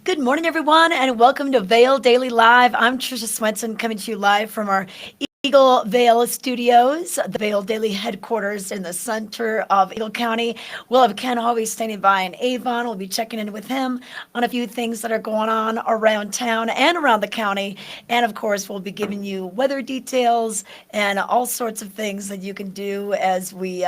Good morning, everyone, and welcome to Vail Daily Live. I'm Tricia Swenson coming to you live from our Eagle Vail Studios, the Vail Daily headquarters in the center of Eagle County. We'll have Ken always standing by in Avon. We'll be checking in with him on a few things that are going on around town and around the county. And of course, we'll be giving you weather details and all sorts of things that you can do as we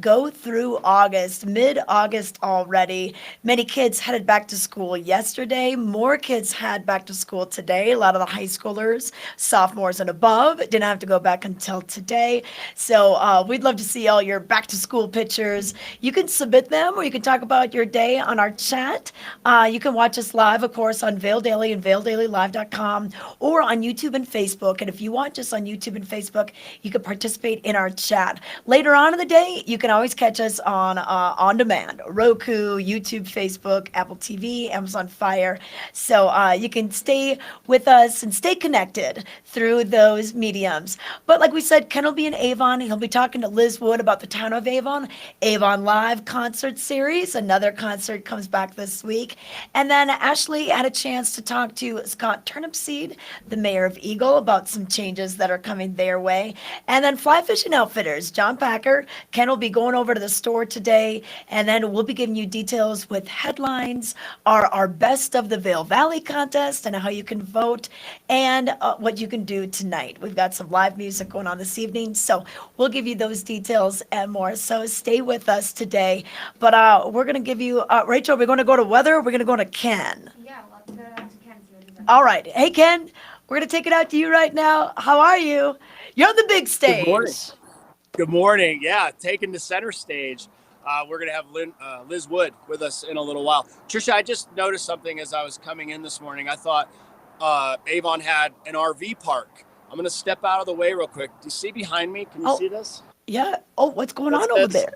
go through August, mid-August already. Many kids headed back to school yesterday. More kids had back to school today. A lot of the high schoolers, sophomores and above, didn't have to go back until today. So we'd love to see all your back to school pictures. You can submit them or you can talk about your day on our chat. You can watch us live, of course, on Vail Daily and VailDailyLive.com or on YouTube and Facebook. And if you watch us on YouTube and Facebook, you can participate in our chat. Later on in the day, you can always catch us on demand, Roku, YouTube, Facebook, Apple TV, Amazon Fire. So you can stay with us and stay connected through those mediums. But like we said, Ken will be in Avon. He'll be talking to Liz Wood about the town of Avon, AvonLIVE concert series. Another concert comes back this week. And then Ashley had a chance to talk to Scott Turnipseed, the mayor of Eagle, about some changes that are coming their way. And then Fly Fishing Outfitters, John Packer. Ken will be going over to the store today, and then we'll be giving you details with headlines, our Best of the Vail Valley contest, and how you can vote, and what you can do tonight. We've got some live music going on this evening, so we'll give you those details and more. So stay with us today. But we're going to give you, Rachel, we're going to go to weather, or we're going to go to Ken? Yeah, let's go to Ken's. All right. Hey, Ken, we're going to take it out to you right now. How are you? You're on the big stage. Good morning. Good morning. Yeah, taking the center stage. We're going to have Liz Wood with us in a little while. Tricia, I just noticed something as I was coming in this morning. I thought Avon had an RV park. I'm going to step out of the way real quick. Do you see behind me? Can you see this? Yeah. Oh, what's going on over there?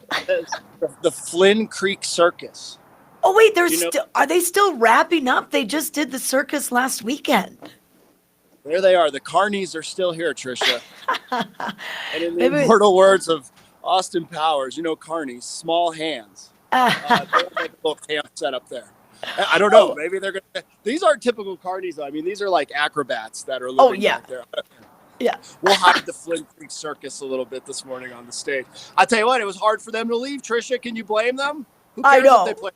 The Flynn Creek Circus. Oh, wait, are they still wrapping up? They just did the circus last weekend. There they are. The carnies are still here, Tricia. And in the immortal words of Austin Powers, carnies, small hands. They'll make a little camp set up there. I don't know. Maybe they're going to. These aren't typical carnies, though. I mean, these are like acrobats that are living out there. Yeah. We'll hide the Flynn Creek Circus a little bit this morning on the stage. I tell you what, it was hard for them to leave, Tricia. Can you blame them? Who cares if they play?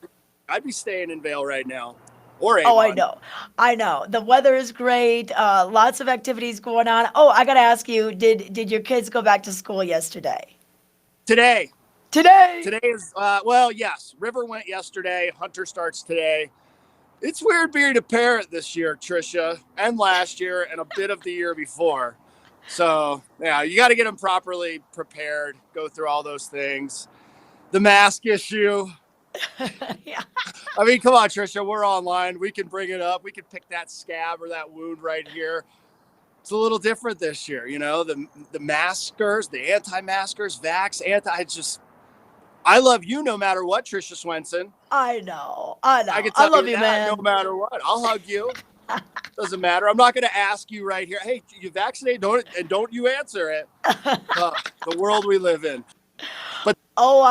I'd be staying in Vail right now. Or Avon. Oh, I know. The weather is great. Lots of activities going on. Oh, I got to ask you, did your kids go back to school yesterday? Today is, yes. River went yesterday. Hunter starts today. It's weird being a parent this year, Tricia, and last year, and a bit of the year before. So, yeah, you got to get them properly prepared, go through all those things. The mask issue. Yeah. I mean, come on, Tricia, we're online. We can bring it up. We can pick that scab or that wound right here. It's a little different this year, the maskers, the anti-maskers, vax, I love you no matter what, Tricia Swenson. I know. I can tell love you that, man. No matter what. I'll hug you. Doesn't matter. I'm not going to ask you right here, hey, you vaccinated? Don't you answer it. The world we live in. But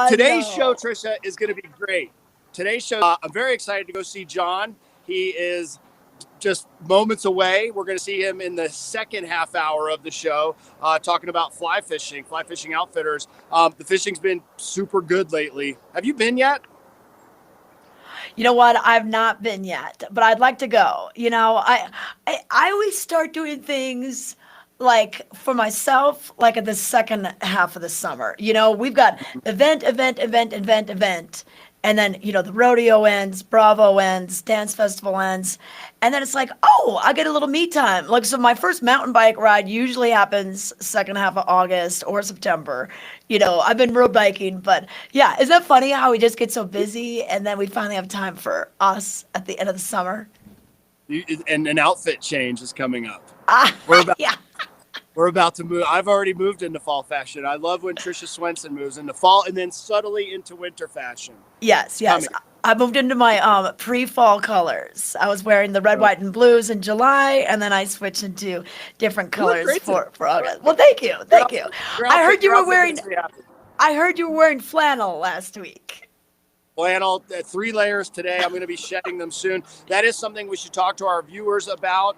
today's show, Tricia, is going to be great. Today's show, I'm very excited to go see John. He is just moments away. We're going to see him in the second half hour of the show, talking about fly fishing outfitters. The fishing's been super good lately. Have you been yet? You know what? I've not been yet, but I'd like to go. I always start doing things like for myself, like at the second half of the summer. We've got event. And then, the rodeo ends, Bravo ends, dance festival ends. And then it's like, I get a little me time. Like, so my first mountain bike ride usually happens second half of August or September. I've been road biking, but yeah, isn't that funny how we just get so busy and then we finally have time for us at the end of the summer? And an outfit change is coming up. Yeah. We're about to move. I've already moved into fall fashion. I love when Tricia Swenson moves into fall and then subtly into winter fashion. Yes. I moved into my pre-fall colors. I was wearing the red, white, and blues in July, and then I switched into different colors for August. Well, thank you. I heard you were wearing flannel last week. Flannel, 3 layers today. I'm going to be shedding them soon. That is something we should talk to our viewers about.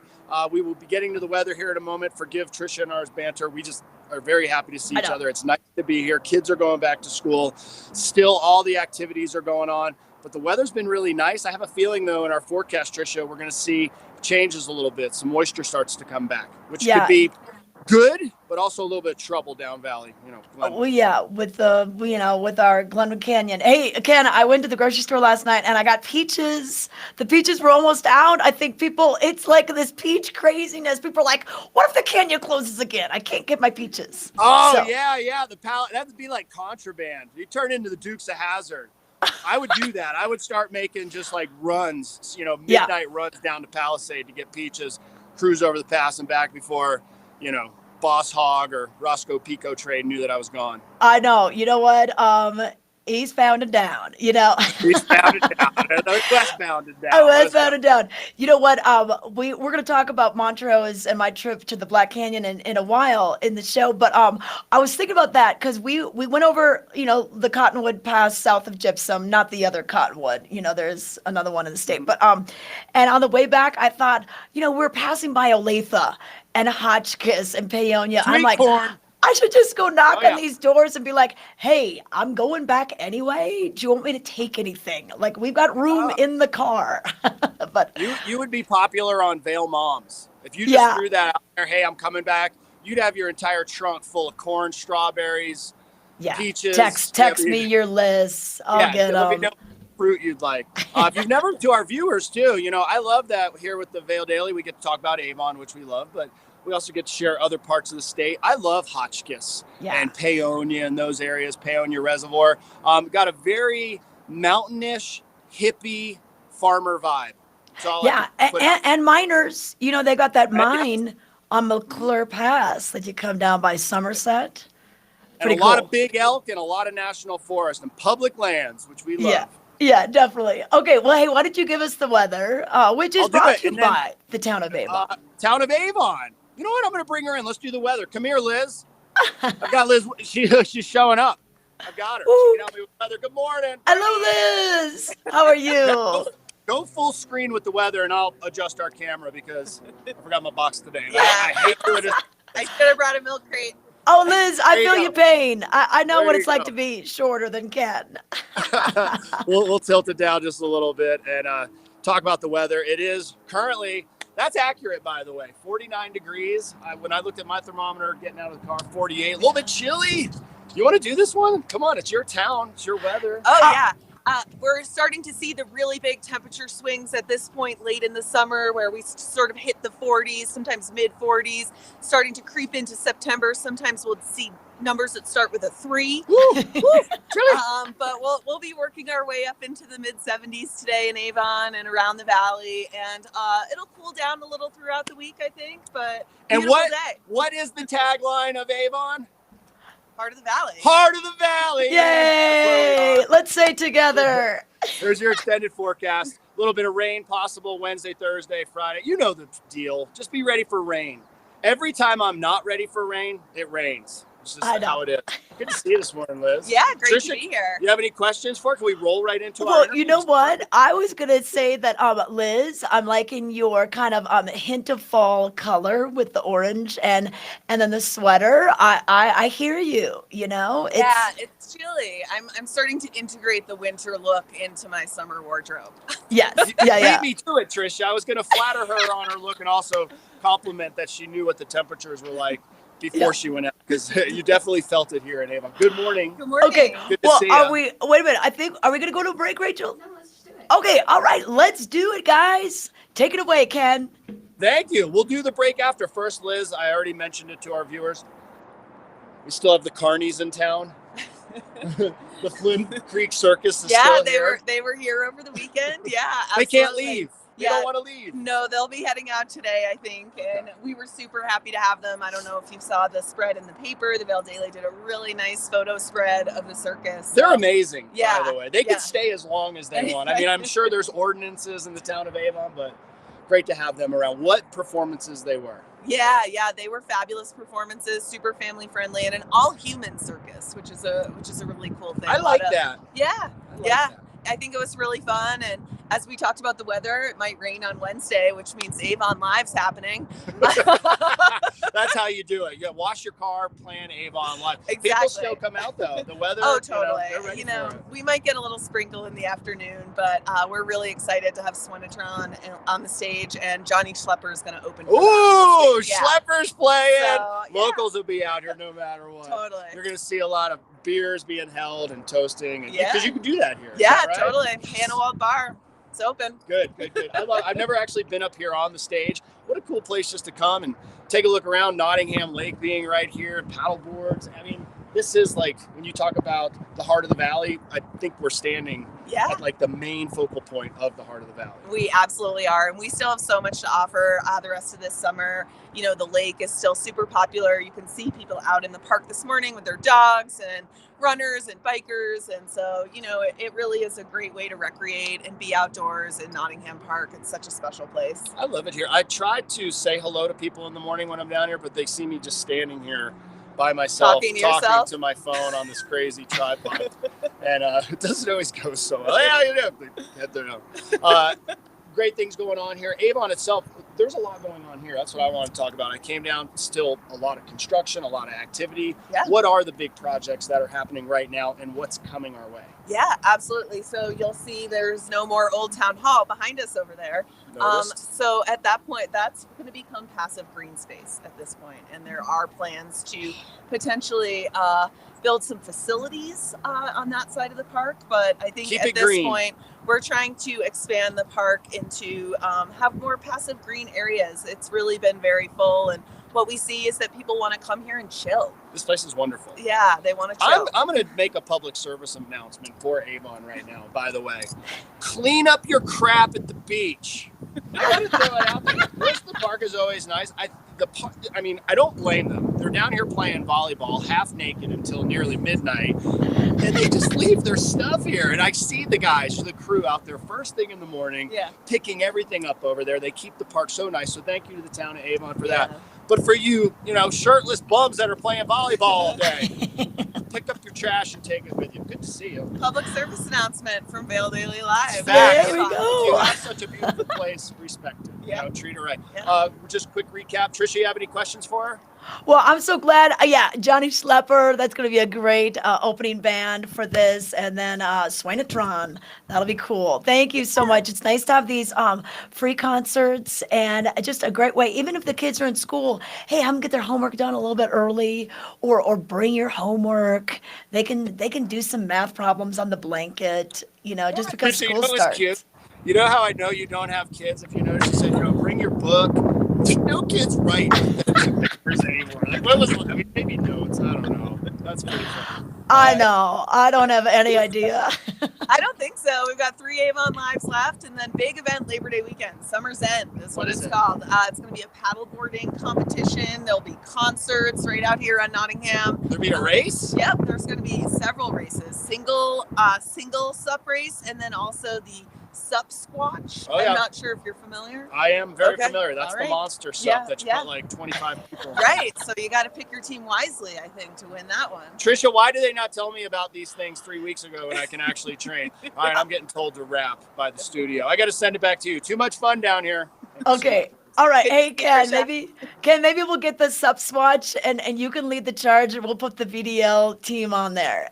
We will be getting to the weather here in a moment. Forgive Tricia and ours banter. We just are very happy to see each other. It's nice to be here. Kids are going back to school. Still, all the activities are going on. But the weather's been really nice. I have a feeling, though, in our forecast, Tricia, we're going to see changes a little bit. Some moisture starts to come back, which could be good, but also a little bit of trouble down valley, with with our Glenwood Canyon. Hey, Ken, I went to the grocery store last night and I got peaches. The peaches were almost out. I think it's like this peach craziness. People are like, what if the canyon closes again? I can't get my peaches. Oh, yeah. The pallet, that would be like contraband. You turn into the Dukes of Hazzard. I would do that. I would start making just like runs, midnight runs down to Palisade to get peaches, cruise over the pass and back before, Boss Hog or Roscoe Pico trade knew that I was gone. I know. You know what? He's bounded down, He's bounded down. Westbounded down. Westbounded down. You know what? We're going to talk about Montrose and my trip to the Black Canyon in a while in the show. But I was thinking about that because we went over, the Cottonwood Pass south of Gypsum, not the other Cottonwood. There's another one in the state. But and on the way back, I thought, we're passing by Olathe and Hotchkiss and Paonia. I'm like, I should just go knock on these doors and be like, hey, I'm going back anyway. Do you want me to take anything? Like, we've got room in the car. But you would be popular on Vail Moms. If you just threw that out there, hey, I'm coming back, you'd have your entire trunk full of corn, strawberries, peaches. Text me your list. I'll get them. Fruit you'd like. If you've never, to our viewers too, I love that here with the Vail Daily, we get to talk about Avon, which we love, but we also get to share other parts of the state. I love Hotchkiss and Paonia and those areas, Paonia Reservoir. Got a very mountainish, hippie farmer vibe. And miners, they got that mine on McClure Pass that you come down by Somerset. And a lot of big elk and a lot of national forest and public lands, which we love. Yeah, definitely. Okay, well, hey, why don't you give us the weather, which is brought to you by the town of Avon. Town of Avon. You know what? I'm going to bring her in. Let's do the weather. Come here, Liz. I've got Liz. She's showing up. I've got her. She can help me with weather. Good morning. Hello, Liz. How are you? Go full screen with the weather, and I'll adjust our camera because I forgot my box today. I hate doing it. I should have brought a milk crate. Oh, Liz, I feel your pain. I know what it's like to be shorter than Ken. We'll tilt it down just a little bit and talk about the weather. It is currently, that's accurate, by the way, 49 degrees. When I looked at my thermometer getting out of the car, 48, a little bit chilly. You want to do this one? Come on, it's your town, it's your weather. Oh, yeah. We're starting to see the really big temperature swings at this point late in the summer where we sort of hit the 40s, sometimes mid 40s, starting to creep into September. Sometimes we'll see numbers that start with a 3. But we'll be working our way up into the mid 70s today in Avon and around the valley. And it'll cool down a little throughout the week, I think. But beautiful day. What is the tagline of Avon? Heart of the Valley. Heart of the Valley. Yay! Let's say together. There's your extended forecast. A little bit of rain possible Wednesday, Thursday, Friday. You know the deal. Just be ready for rain. Every time I'm not ready for rain, it rains. It's just how it is. Good to see you this morning, Liz. Yeah, great Tricia, to be here. You have any questions for it? Can we roll right into our interview? You know what? I was going to say that, Liz, I'm liking your kind of hint of fall color with the orange and then the sweater. I hear you, It's chilly. I'm starting to integrate the winter look into my summer wardrobe. Yes. Beat me to it, Tricia. I was going to flatter her on her look and also compliment that she knew what the temperatures were like before she went out, because you definitely felt it here in Avon. Good morning. Good morning. Okay. Good to see you. Wait a minute. Are we going to go to a break, Rachel? No, let's just do it. Okay. All right. Let's do it, guys. Take it away, Ken. Thank you. We'll do the break after. First, Liz, I already mentioned it to our viewers. We still have the carnies in town. The Flynn Creek Circus is still here. They were here over the weekend. Yeah, absolutely. They can't leave. They don't want to leave. No, they'll be heading out today, I think. And we were super happy to have them. I don't know if you saw the spread in the paper. The Vail Daily did a really nice photo spread of the circus. They're amazing, by the way. They could stay as long as they want. I mean, I'm sure there's ordinances in the town of Avon, but great to have them around. What performances they were. Yeah, they were fabulous performances, super family friendly, and an all human circus, which is a really cool thing. I like that. Yeah. I think it was really fun. And as we talked about the weather, it might rain on Wednesday, which means AvonLIVE's happening. That's how you do it. You wash your car, plan AvonLIVE. Exactly. People still come out though. The weather. Oh, totally. You know, we might get a little sprinkle in the afternoon, but we're really excited to have Swenatron on the stage, and Johnny Schlepper is going to open. Ooh, Schlepper's playing. So, Locals will be out here no matter what. Totally. You're going to see a lot of beers being held and toasting, and because you can do that here. Yeah, right? Totally. Hannah Wald Bar. It's open. Good. I've never actually been up here on the stage. What a cool place just to come and take a look around. Nottingham Lake being right here, paddle boards. I mean, this is like, when you talk about the heart of the valley, I think we're standing at like the main focal point of the heart of the valley. We absolutely are. And we still have so much to offer the rest of this summer. You know, the lake is still super popular. You can see people out in the park this morning with their dogs and runners and bikers. And so, you know, it really is a great way to recreate and be outdoors in Nottingham Park. It's such a special place. I love it here. I try to say hello to people in the morning when I'm down here, but they see me just standing here by myself, talking to my phone on this crazy tripod. And it doesn't always go so well. Yeah, you know, they head there now. Great things going on here. Avon itself, there's a lot going on here. That's what I want to talk about. I came down, still a lot of construction, a lot of activity. Yeah. What are the big projects that are happening right now, and what's coming our way? Yeah, absolutely. So you'll see there's no more Old Town Hall behind us over there. So at that point, that's going to become passive green space at this point. And there are plans to potentially build some facilities on that side of the park. But I think at this point, we're trying to expand the park into have more passive green areas. It's really been very full. And what we see is that people want to come here and chill. This place is wonderful. Yeah, they want to chill. I'm going to make a public service announcement for Avon right now, by the way. Clean up your crap at the beach. I got to throw it out there. The park is always nice. I don't blame them. They're down here playing volleyball half naked until nearly midnight, and they just leave their stuff here. And I see the guys, the crew out there first thing in the morning, picking everything up over there. They keep the park so nice. So thank you to the town of Avon for that. But for you, shirtless bums that are playing volleyball all day, pick up your trash and take it with you. Good to see you. Public service announcement from Vail Daily Live. There we go. You have such a beautiful place. Respect it. Treat her right. Just quick recap. Tricia, you have any questions for her? Well, I'm so glad. Johnny Schlepper, that's going to be a great opening band for this. And then Swenatron, that'll be cool. Thank you so much. It's nice to have these free concerts, and just a great way, even if the kids are in school, hey, have them get their homework done a little bit early, or bring your homework. They can do some math problems on the blanket, just because school starts. Cute. You know how I know you don't have kids? If you notice, you said, bring your book. No kids write papers anymore. Like, what was? I mean, maybe notes. I don't know. That's pretty fun. I know. I don't have any idea. I don't think so. We've got 3 Avon Lives left, and then big event Labor Day weekend. Summer's End is what it's called. It's going to be a paddleboarding competition. There'll be concerts right out here on Nottingham. There'll be a race? Yep. There's going to be several races. Single sup race, and then also the sup squatch. I'm not sure if you're familiar. I am very familiar. That's the monster sup that you put like 25 people in. Right. So you got to pick your team wisely, I think, to win that one. Tricia, why did they not tell me about these things 3 weeks ago when I can actually train? All right, I'm getting told to wrap by the studio. I got to send it back to you. Too much fun down here. Okay. All right. Hey, Ken, maybe we'll get the sup swatch and you can lead the charge, and we'll put the VDL team on there.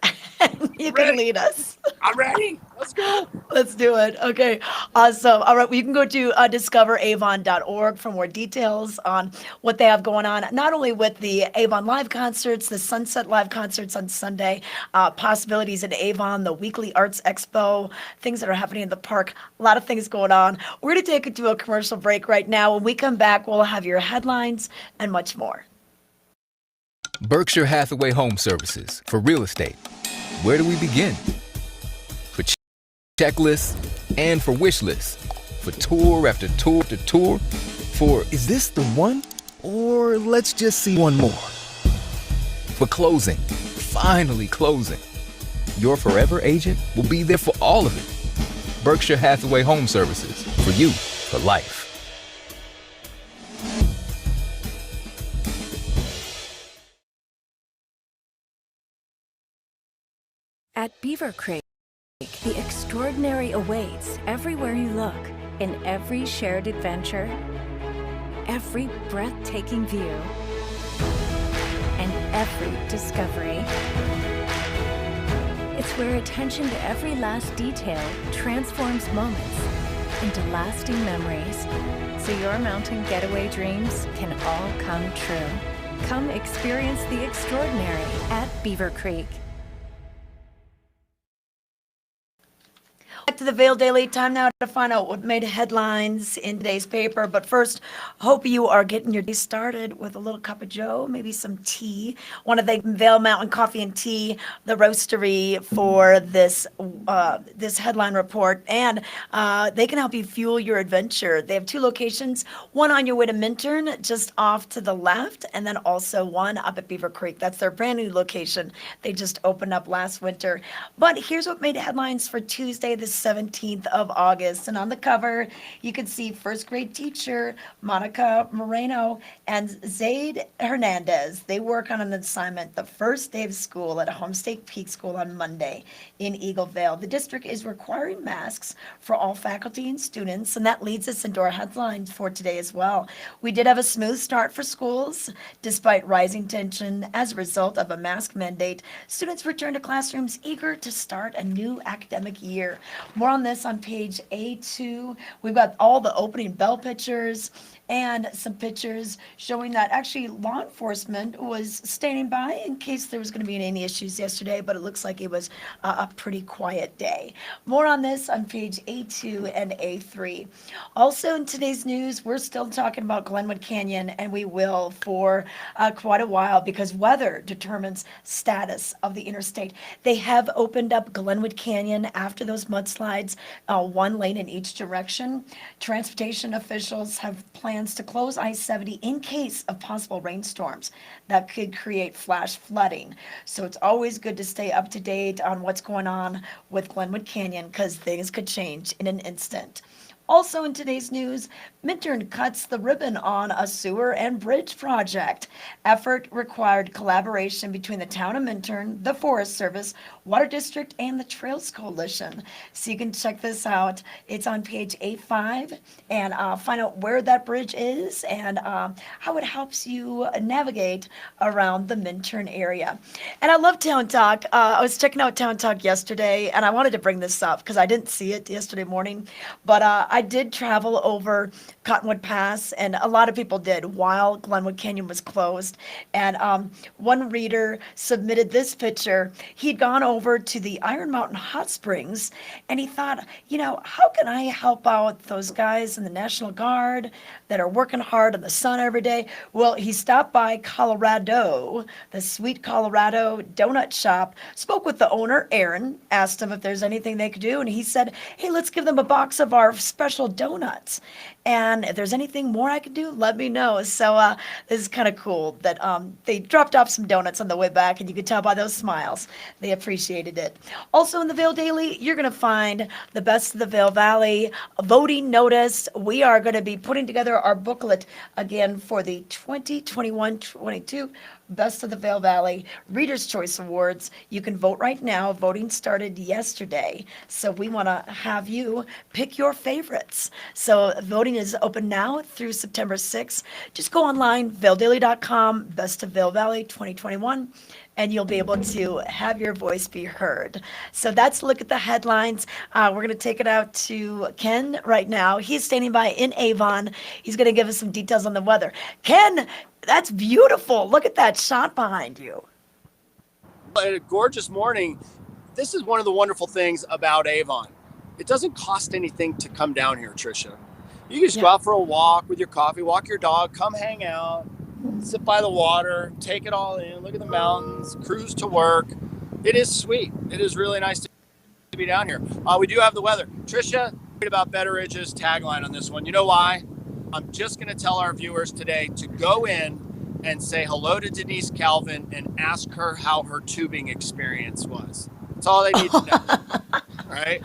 You can lead us. I'm ready. Let's go. Let's do it. Okay. Awesome. All right. Well, you can go to discoveravon.org for more details on what they have going on, not only with the Avon Live concerts, the Sunset Live concerts on Sunday, possibilities in Avon, the weekly arts expo, things that are happening in the park, a lot of things going on. We're going to take it to a commercial break right now. When we come back, we'll have your headlines and much more. Berkshire Hathaway Home Services for real estate. Where do we begin? For checklists and for wish lists. For tour after tour after tour. For, is this the one? Or let's just see one more. For closing. Finally closing. Your forever agent will be there for all of it. Berkshire Hathaway Home Services. For you, for life. At Beaver Crate, The extraordinary awaits everywhere you look, in every shared adventure, every breathtaking view, and every discovery. It's where attention to every last detail transforms moments into lasting memories, so your mountain getaway dreams can all come true. Come experience the extraordinary at Beaver Creek. Back to the Vail Daily. Time now to find out what made headlines in today's paper. But first, hope you are getting your day started with a little cup of joe, maybe some tea. Want to thank Vail Mountain Coffee and Tea, the roastery, for this headline report. And they can help you fuel your adventure. They have 2 locations, one on your way to Minturn, just off to the left, and then also one up at Beaver Creek. That's their brand new location. They just opened up last winter. But here's what made headlines for Tuesday, the 17th of August. And on the cover, you can see first grade teacher Monica Moreno and Zaid Hernandez. They work on an assignment the first day of school at Homestake Peak School on Monday in Eagle Vale. The district is requiring masks for all faculty and students, and that leads us into our headlines for today as well. We did have a smooth start for schools despite rising tension as a result of a mask mandate. Students returned to classrooms eager to start a new academic year. More on this on page A2. We've got all the opening bell pictures and some pictures showing that actually law enforcement was standing by in case there was going to be any issues yesterday, but it looks like it was a pretty quiet day. More on this on page A2 and A3. Also in today's news, we're still talking about Glenwood Canyon, and we will for quite a while because weather determines status of the interstate. They have opened up Glenwood Canyon after those mudslides, 1 lane in each direction. Transportation officials have plans to close I-70 in case of possible rainstorms that could create flash flooding. So it's always good to stay up to date on what's going on with Glenwood Canyon because things could change in an instant. Also in today's news, Minturn cuts the ribbon on a sewer and bridge project. Effort required collaboration between the town of Minturn, the Forest Service, Water District, and the Trails Coalition. So you can check this out. It's on page A5 and find out where that bridge is and how it helps you navigate around the Minturn area. And I love Town Talk. I was checking out Town Talk yesterday, and I wanted to bring this up because I didn't see it yesterday morning, but I did travel over Cottonwood Pass, and a lot of people did while Glenwood Canyon was closed. And one reader submitted this picture. He'd gone over to the Iron Mountain Hot Springs, and he thought, how can I help out those guys in the National Guard that are working hard in the sun every day? Well, he stopped by Colorado, the Sweet Colorado Donut Shop, spoke with the owner, Aaron, asked him if there's anything they could do, and he said, hey, let's give them a box of our special donuts. And if there's anything more I could do, let me know. So this is kind of cool that they dropped off some donuts on the way back, and you could tell by those smiles they appreciated it. Also in the Vail Daily, you're going to find the best of the Vail Valley voting notice. We are going to be putting together our booklet again for the 2021-22 Best of the Vail Valley Reader's Choice Awards. You can vote right now. Voting started yesterday. So we want to have you pick your favorites. So voting is open now through September 6th. Just go online, vaildaily.com, Best of Vail Valley 2021, and you'll be able to have your voice be heard. So that's a look at the headlines. We're going to take it out to Ken right now. He's standing by in Avon. He's going to give us some details on the weather. Ken, that's beautiful. Look at that shot behind you. A gorgeous morning. This is one of the wonderful things about Avon. It doesn't cost anything to come down here, Tricia. You can just go out for a walk with your coffee, walk your dog, come hang out, sit by the water, take it all in, look at the mountains, cruise to work. It is sweet. It is really nice to be down here. We do have the weather. Tricia, about Betteridge's tagline on this one. You know why? I'm just going to tell our viewers today to go in and say hello to Denise Calvin and ask her how her tubing experience was. That's all they need to know. All right.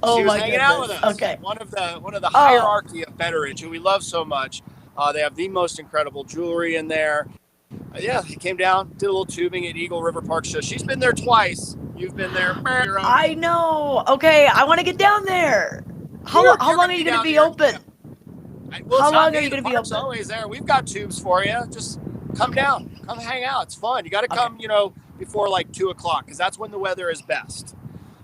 Oh, she was my hanging goodness. out with us. Okay. One of the hierarchy of Betteridge, who we love so much. They have the most incredible jewelry in there. He came down, did a little tubing at Eagle River Park show. She's been there twice. You've been there. I know. Okay, I want to get down there. How long are you going to be open? Well, how long are you going to be open? Always there. We've got tubes for you. Just come down. Come hang out. It's fun. You got to come, before like 2 o'clock because that's when the weather is best.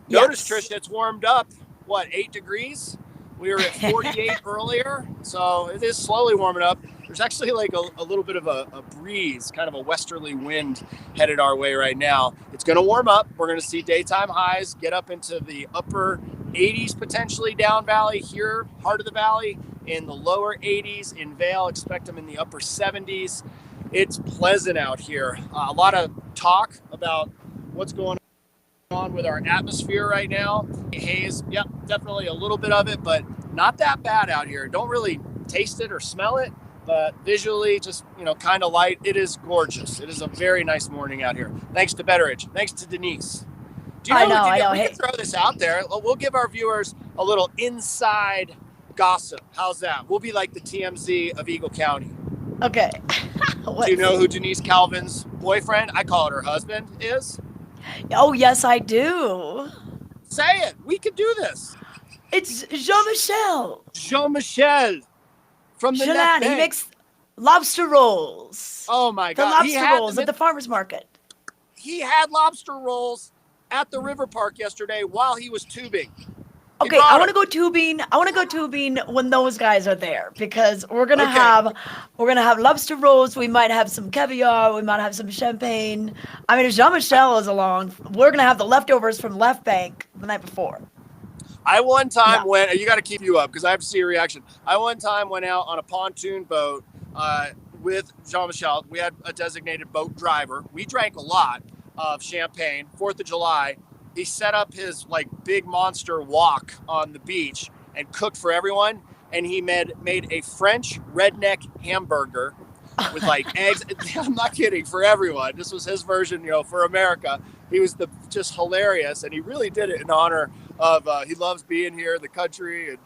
Notice, Tricia, it's warmed up, 8 degrees? We were at 48 earlier, so it is slowly warming up. There's actually like a little bit of a breeze, kind of a westerly wind headed our way right now. It's going to warm up. We're going to see daytime highs get up into the upper 80s potentially down valley here, heart of the valley, in the lower 80s in Vail. Expect them in the upper 70s. It's pleasant out here. A lot of talk about what's going on with our atmosphere right now. Haze, yep, definitely a little bit of it, but not that bad out here. Don't really taste it or smell it, but visually just, kind of light. It is gorgeous. It is a very nice morning out here. Thanks to Betteridge. Thanks to Denise. Do you know? I know. We can throw this out there. We'll give our viewers a little inside gossip. How's that? We'll be like the TMZ of Eagle County. Okay. Do you know who Denise Calvin's boyfriend, I call it her husband, is? Oh, yes, I do. Say it. We can do this. It's Jean-Michel. Jean-Michel from the Jean, he makes lobster rolls. Oh, my God. The lobster rolls at the farmer's market. He had lobster rolls at the river park yesterday while he was tubing. Okay, I want to go tubing. I want to go tubing when those guys are there because we're gonna have lobster rolls. We might have some caviar. We might have some champagne. I mean, if Jean-Michel is along, we're gonna have the leftovers from Left Bank the night before. I one time went. You got to keep you up because I have to see a reaction. I one time went out on a pontoon boat with Jean-Michel. We had a designated boat driver. We drank a lot of champagne. 4th of July. He set up his big monster wok on the beach and cooked for everyone. And he made a French redneck hamburger with eggs. I'm not kidding, for everyone. This was his version, for America. He was just hilarious. And he really did it in honor of, he loves being here in the country. And,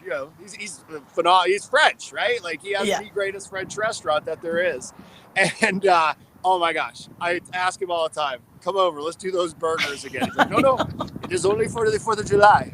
he's phenomenal. He's French, right? He has the greatest French restaurant that there is. And, oh my gosh, I ask him all the time, come over, let's do those burgers again. He's like, no, it is only for the 4th of July.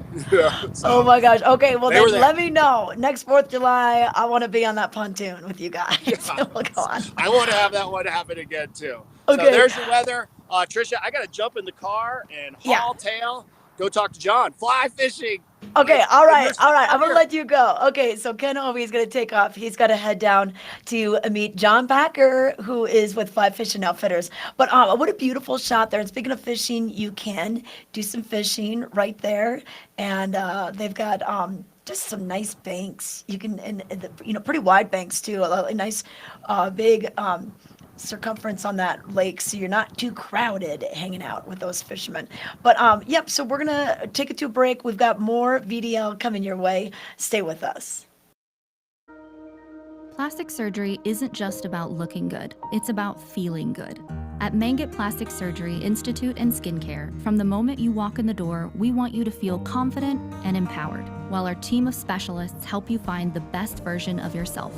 So, oh my gosh. Okay, well then let me know. Next 4th of July, I want to be on that pontoon with you guys. Yeah. We'll go on. I want to have that one happen again too. Okay. So there's your weather. Tricia, I got to jump in the car and haul tail, go talk to John, fly fishing. Okay, all right. I'm going to let you go. Okay, so Ken Obi is going to take off. He's got to head down to meet John Packer, who is with Fly Fishing Outfitters. But what a beautiful shot there. And speaking of fishing, you can do some fishing right there. And they've got just some nice banks. You can, and pretty wide banks too. A nice big circumference on that lake, so you're not too crowded hanging out with those fishermen. But so we're gonna take it to a break. We've got more VDL coming your way. Stay with us. Plastic surgery isn't just about looking good, it's about feeling good. At Mangett Plastic Surgery Institute and Skincare, from the moment you walk in the door, we want you to feel confident and empowered, while our team of specialists help you find the best version of yourself.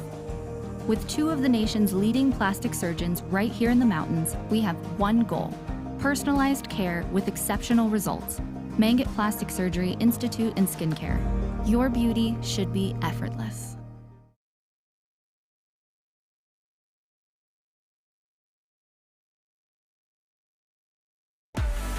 With 2 of the nation's leading plastic surgeons right here in the mountains, we have one goal: personalized care with exceptional results. Mangett Plastic Surgery Institute and Skincare. Your beauty should be effortless.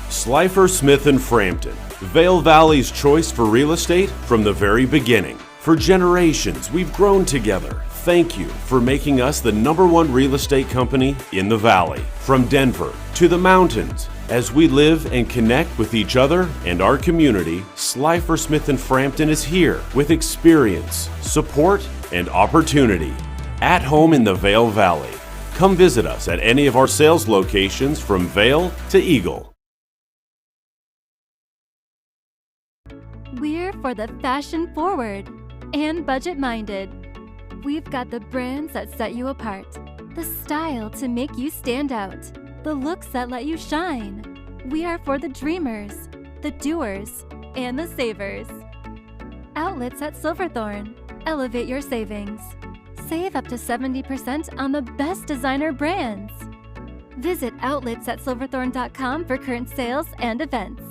Slifer Smith & Frampton, Vail Valley's choice for real estate from the very beginning. For generations, we've grown together. Thank you for making us the #1 real estate company in the Valley. From Denver to the mountains, as we live and connect with each other and our community, Slifer Smith & Frampton is here with experience, support, and opportunity. At home in the Vail Valley. Come visit us at any of our sales locations from Vail to Eagle. We're for the fashion forward and budget minded. We've got the brands that set you apart, the style to make you stand out, the looks that let you shine. We are for the dreamers, the doers, and the savers. Outlets at Silverthorne. Elevate your savings. Save up to 70% on the best designer brands. Visit outletsatsilverthorne.com for current sales and events.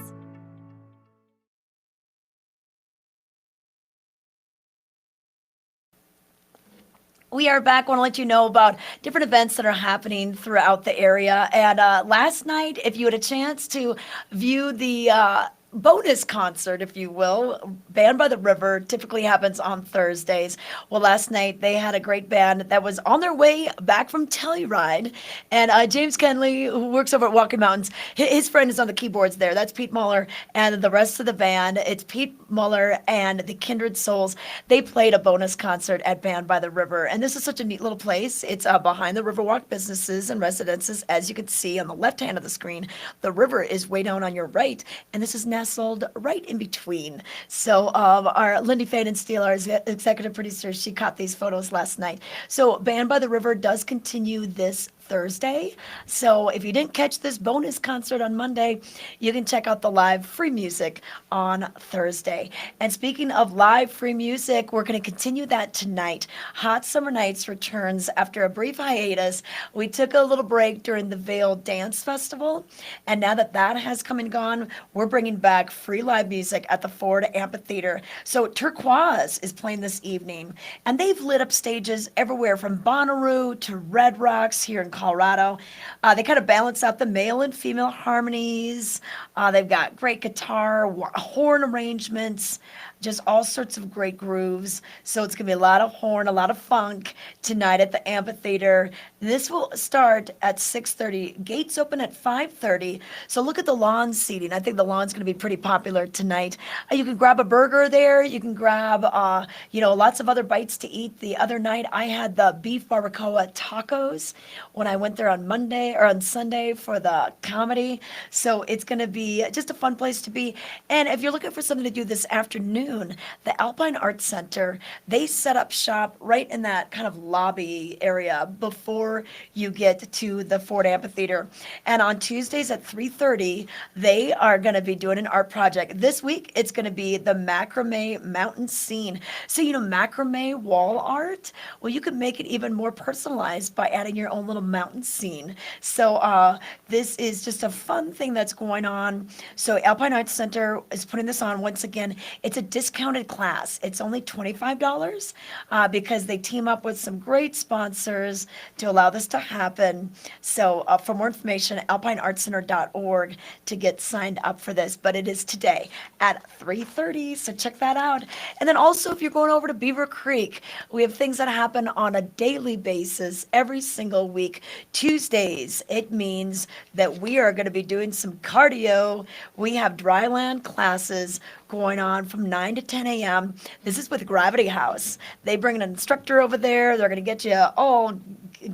We are back. I want to let you know about different events that are happening throughout the area. And last night, if you had a chance to view the bonus concert, if you will, Band by the River typically happens on Thursdays. Well, last night they had a great band that was on their way back from Telluride. And James Kenley, who works over at Walking Mountains, his friend is on the keyboards there. That's Pete Muller. And the rest of the band, it's Pete Muller and the Kindred Souls. They played a bonus concert at Band by the River. And this is such a neat little place. It's behind the Riverwalk businesses and residences. As you can see on the left hand of the screen, the river is way down on your right. And this is nestled right in between. So our Lindy Faden Steele, our executive producer, she caught these photos last night. So Band by the River does continue this Thursday. So if you didn't catch this bonus concert on Monday, you can check out the live free music on Thursday. And speaking of live free music, we're going to continue that tonight. Hot Summer Nights returns after a brief hiatus. We took a little break during the Vail Dance Festival, and now that that has come and gone, we're bringing back free live music at the Ford Amphitheater. So Turquoise is playing this evening, and they've lit up stages everywhere from Bonnaroo to Red Rocks here in Colorado. They kind of balance out the male and female harmonies. They've got great guitar, horn arrangements, just all sorts of great grooves. So it's going to be a lot of horn, a lot of funk tonight at the amphitheater. This will start at 6:30. Gates open at 5:30. So look at the lawn seating. I think the lawn's going to be pretty popular tonight. You can grab a burger there. You can grab, lots of other bites to eat. The other night I had the beef barbacoa tacos when I went there on Sunday for the comedy. So it's going to be just a fun place to be. And if you're looking for something to do this afternoon, the Alpine Arts Center, they set up shop right in that kind of lobby area before you get to the Ford Amphitheater. And on Tuesdays at 3:30, they are going to be doing an art project. This week, it's going to be the macrame mountain scene. So, macrame wall art, well, you can make it even more personalized by adding your own little mountain scene. So this is just a fun thing that's going on. So Alpine Arts Center is putting this on once again. It's a discounted class. It's only $25 because they team up with some great sponsors to allow this to happen. So for more information, alpineartscenter.org to get signed up for this. But it is today at 3:30, so check that out. And then also, if you're going over to Beaver Creek, we have things that happen on a daily basis every single week. Tuesdays, it means that we are going to be doing some cardio. We have dryland classes going on from 9 to 10 a.m. This is with Gravity House. They bring an instructor over there. They're going to get you all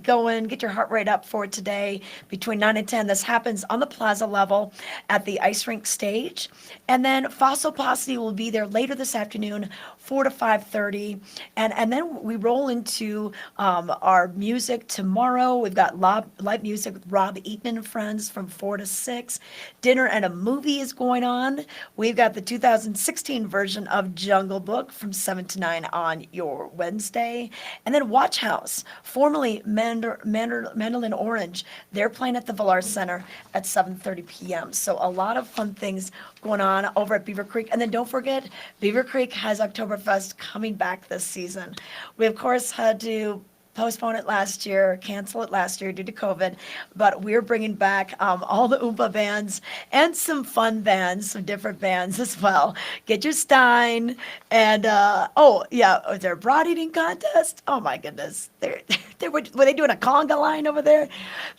going, get your heart rate up for today between 9 and 10. This happens on the plaza level at the ice rink stage. And then Fossil Posse will be there later this afternoon, 4 to 5:30. And then we roll into our music tomorrow. We've got live music with Rob Eaton and friends from 4 to 6. Dinner and a movie is going on. We've got the 2016 version of Jungle Book from 7 to 9 on your Wednesday. And then Watch House, formerly Mandolin Orange, they're playing at the Villar Center at 7:30 p.m. So a lot of fun things going on over at Beaver Creek. And then don't forget, Beaver Creek has Oktoberfest coming back this season. We, of course, had to postpone it last year, cancel it last year due to COVID, but we're bringing back all the Oompa bands and some fun bands, some different bands as well. Get your Stein, and was there a broad eating contest? Oh my goodness, were they doing a conga line over there?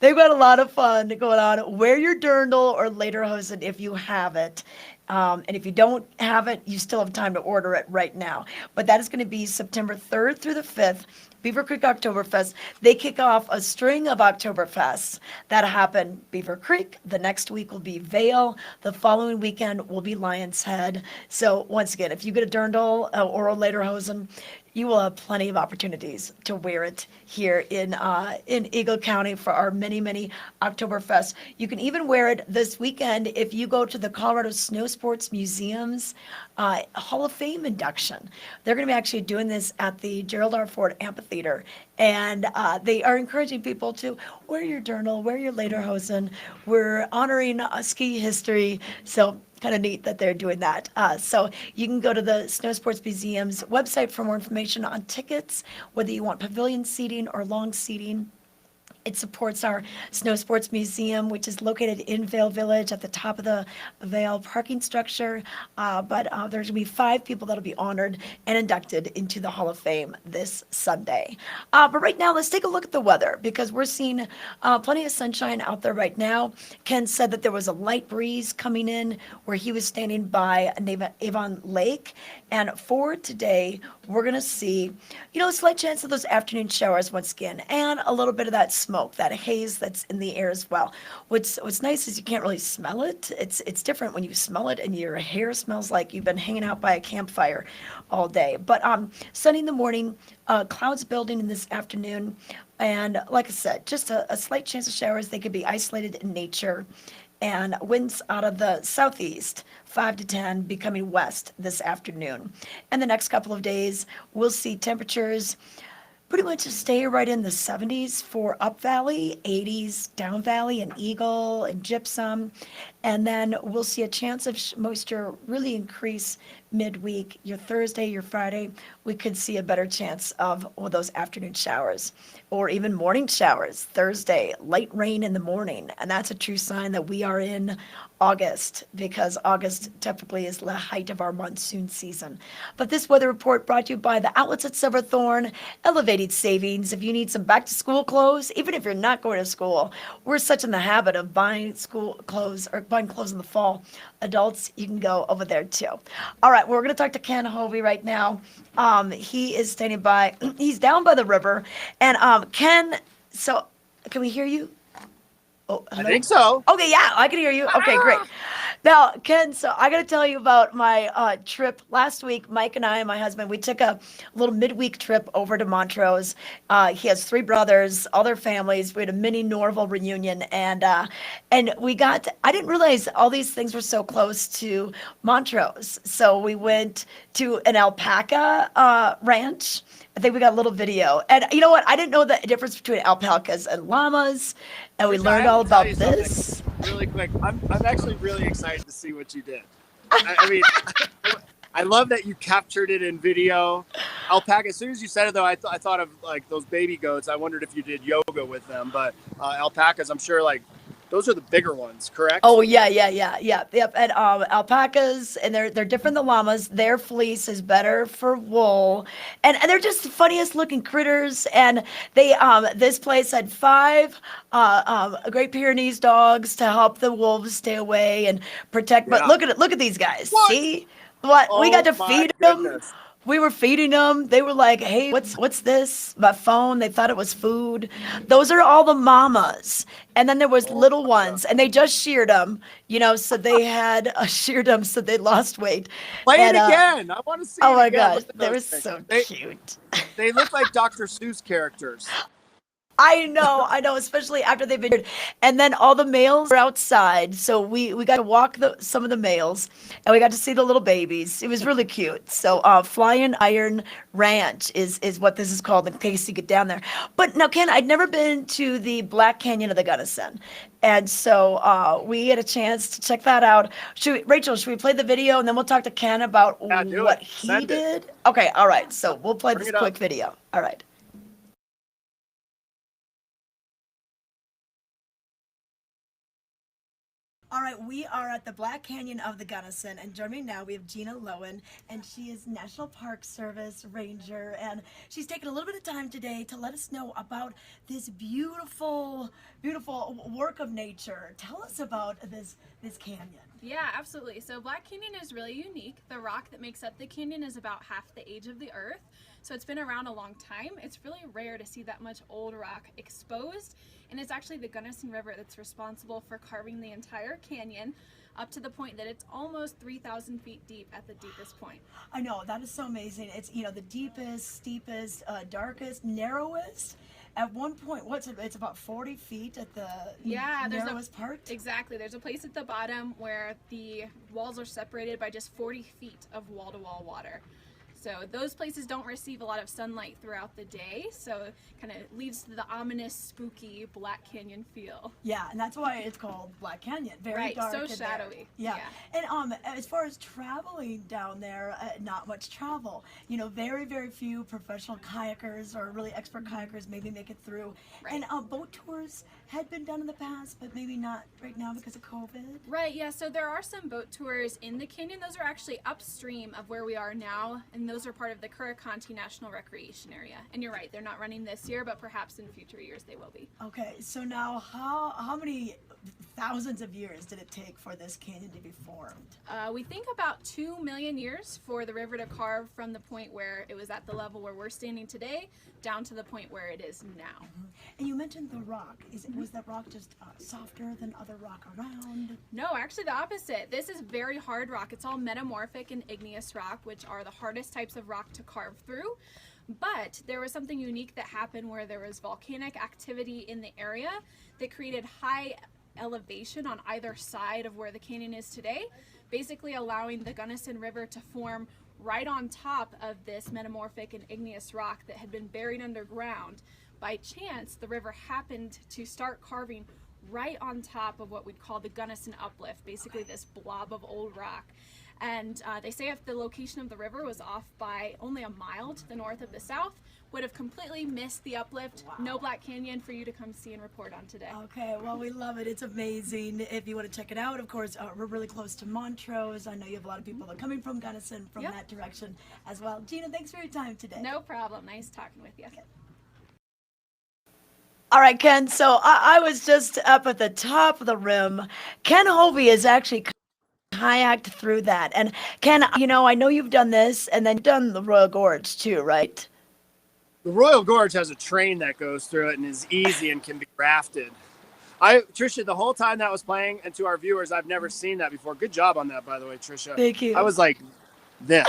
They've got a lot of fun going on. Wear your dirndl or lederhosen if you have it. And if you don't have it, you still have time to order it right now. But that is going to be September 3rd through the 5th, Beaver Creek Oktoberfest. They kick off a string of Oktoberfests that happen Beaver Creek. The next week will be Vail. The following weekend will be Lion's Head. So once again, if you get a dirndl or a lederhosen, you will have plenty of opportunities to wear it here in Eagle County for our many, many Oktoberfests. You can even wear it this weekend if you go to the Colorado Snow Sports Museum's Hall of Fame induction. They're going to be actually doing this at the Gerald R. Ford Amphitheater, and they are encouraging people to wear your dirndl, wear your lederhosen. We're honoring ski history, so kind of neat that they're doing that. So you can go to the Snow Sports Museum's website for more information on tickets, whether you want pavilion seating or long seating. It supports our Snow Sports Museum, which is located in Vail Village at the top of the Vail parking structure. But there's going to be 5 people that'll be honored and inducted into the Hall of Fame this Sunday. But right now, let's take a look at the weather because we're seeing plenty of sunshine out there right now. Ken said that there was a light breeze coming in where he was standing by Avon Lake. And for today, we're going to see, a slight chance of those afternoon showers once again, and a little bit of that smoke, that haze that's in the air as well. What's nice is you can't really smell it. It's different when you smell it and your hair smells like you've been hanging out by a campfire all day. But sunny in the morning, clouds building in this afternoon, and like I said, just a slight chance of showers. They could be isolated in nature. And winds out of the southeast, 5 to 10, becoming west this afternoon. And the next couple of days, we'll see temperatures pretty much stay right in the 70s for Up Valley, 80s Down Valley and Eagle and Gypsum. And then we'll see a chance of moisture really increase midweek. Your Thursday, your Friday, we could see a better chance of those afternoon showers or even morning showers. Thursday, light rain in the morning. And that's a true sign that we are in August, because August typically is the height of our monsoon season. But this weather report brought to you by the outlets at Silverthorne, elevated savings. If you need some back to school clothes, even if you're not going to school, we're such in the habit of buying school clothes or buying clothes in the fall. Adults, you can go over there too. All right, we're going to talk to Ken Hovey right now. He is standing by, he's down by the river. And Ken, so can we hear you? Oh, I think so. Okay, yeah, I can hear you. Okay, great. Now, Ken, so I got to tell you about my trip last week. Mike and I and my husband, we took a little midweek trip over to Montrose. He has 3 brothers, all their families. We had a mini Norval reunion, and we got. I didn't realize all these things were so close to Montrose. So we went to an alpaca ranch. I think we got a little video. And you know what? I didn't know the difference between alpacas and llamas. And we learned all about this. Really quick, I'm actually really excited to see what you did. I mean, I love that you captured it in video. Alpaca, as soon as you said it, though, I thought of like those baby goats. I wondered if you did yoga with them. But alpacas, I'm sure, like, those are the bigger ones, correct? Oh, yeah. Yep. And alpacas, and they're different than llamas. Their fleece is better for wool. And they're just the funniest looking critters. And they this place had 5 Great Pyrenees dogs to help the wolves stay away and protect. But look at these guys. What? See what we got to feed them. Goodness. We were feeding them. They were like, hey, what's this? My phone. They thought it was food. Those are all the mamas. And then there was little ones, and they just sheared them, so they had sheared them so they lost weight. Play it again. I want to see oh it my again. gosh, Look at they were those things. so cute. They look like Dr. Seuss characters. I know, especially after they've been. And then all the males were outside, so we got to walk some of the males, and we got to see the little babies. It was really cute. So Flying Iron Ranch is what this is called in case you get down there. But now, Ken, I'd never been to the Black Canyon of the Gunnison, and so we had a chance to check that out. Rachel, should we play the video, and then we'll talk to Ken about what he did? Okay, all right. So we'll play this quick video. All right. All right, we are at the Black Canyon of the Gunnison, and joining me now we have Gina Lowen, and she is National Park Service Ranger, and she's taken a little bit of time today to let us know about this beautiful work of nature. Tell us about this canyon. Yeah, absolutely. So Black Canyon is really unique. The rock that makes up the canyon is about half the age of the earth, so it's been around a long time. It's really rare to see that much old rock exposed, and it's actually the Gunnison River that's responsible for carving the entire canyon up to the point that it's almost 3,000 feet deep at the deepest point. I know, that is so amazing. It's, the deepest, steepest, darkest, narrowest. At one point, it's about 40 feet at the narrowest part? Exactly. There's a place at the bottom where the walls are separated by just 40 feet of wall-to-wall water. So those places don't receive a lot of sunlight throughout the day, so it kind of leaves the ominous, spooky Black Canyon feel. Yeah, and that's why it's called Black Canyon. Very dark. So shadowy. Yeah. And as far as traveling down there, not much travel. You know, very, very few professional kayakers or really expert kayakers maybe make it through. Right. And boat tours had been done in the past, but maybe not right now because of COVID. Right, yeah, so there are some boat tours in the canyon. Those are actually upstream of where we are now, and those are part of the Curricanti National Recreation Area. And you're right, they're not running this year, but perhaps in future years they will be. Okay, so now how many thousands of years did it take for this canyon to be formed? We think about 2 million years for the river to carve from the point where it was at the level where we're standing today down to the point where it is now. And you mentioned the rock. Was that rock just softer than other rock around? No, actually the opposite. This is very hard rock. It's all metamorphic and igneous rock, which are the hardest types of rock to carve through. But there was something unique that happened where there was volcanic activity in the area that created high elevation on either side of where the canyon is today, basically allowing the Gunnison River to form right on top of this metamorphic and igneous rock that had been buried underground. By chance, the river happened to start carving right on top of what we'd call the Gunnison Uplift, basically this blob of old rock. And they say if the location of the river was off by only a mile to the north of the south, would have completely missed the uplift. Wow. No Black Canyon for you to come see and report on today. Okay, well, we love it. It's amazing. If you want to check it out, of course, we're really close to Montrose. I know you have a lot of people that are coming from Gunnison from that direction as well. Gina, thanks for your time today. No problem. Nice talking with you. Okay. All right, Ken, so I was just up at the top of the rim. Ken Hovey is actually kayaked through that. And Ken, you know, I know you've done this and then done the Royal Gorge too, right? The Royal Gorge has a train that goes through it and is easy and can be rafted. Tricia, the whole time that was playing, and to our viewers, I've never seen that before. Good job on that, by the way, Tricia. Thank you. I was like this,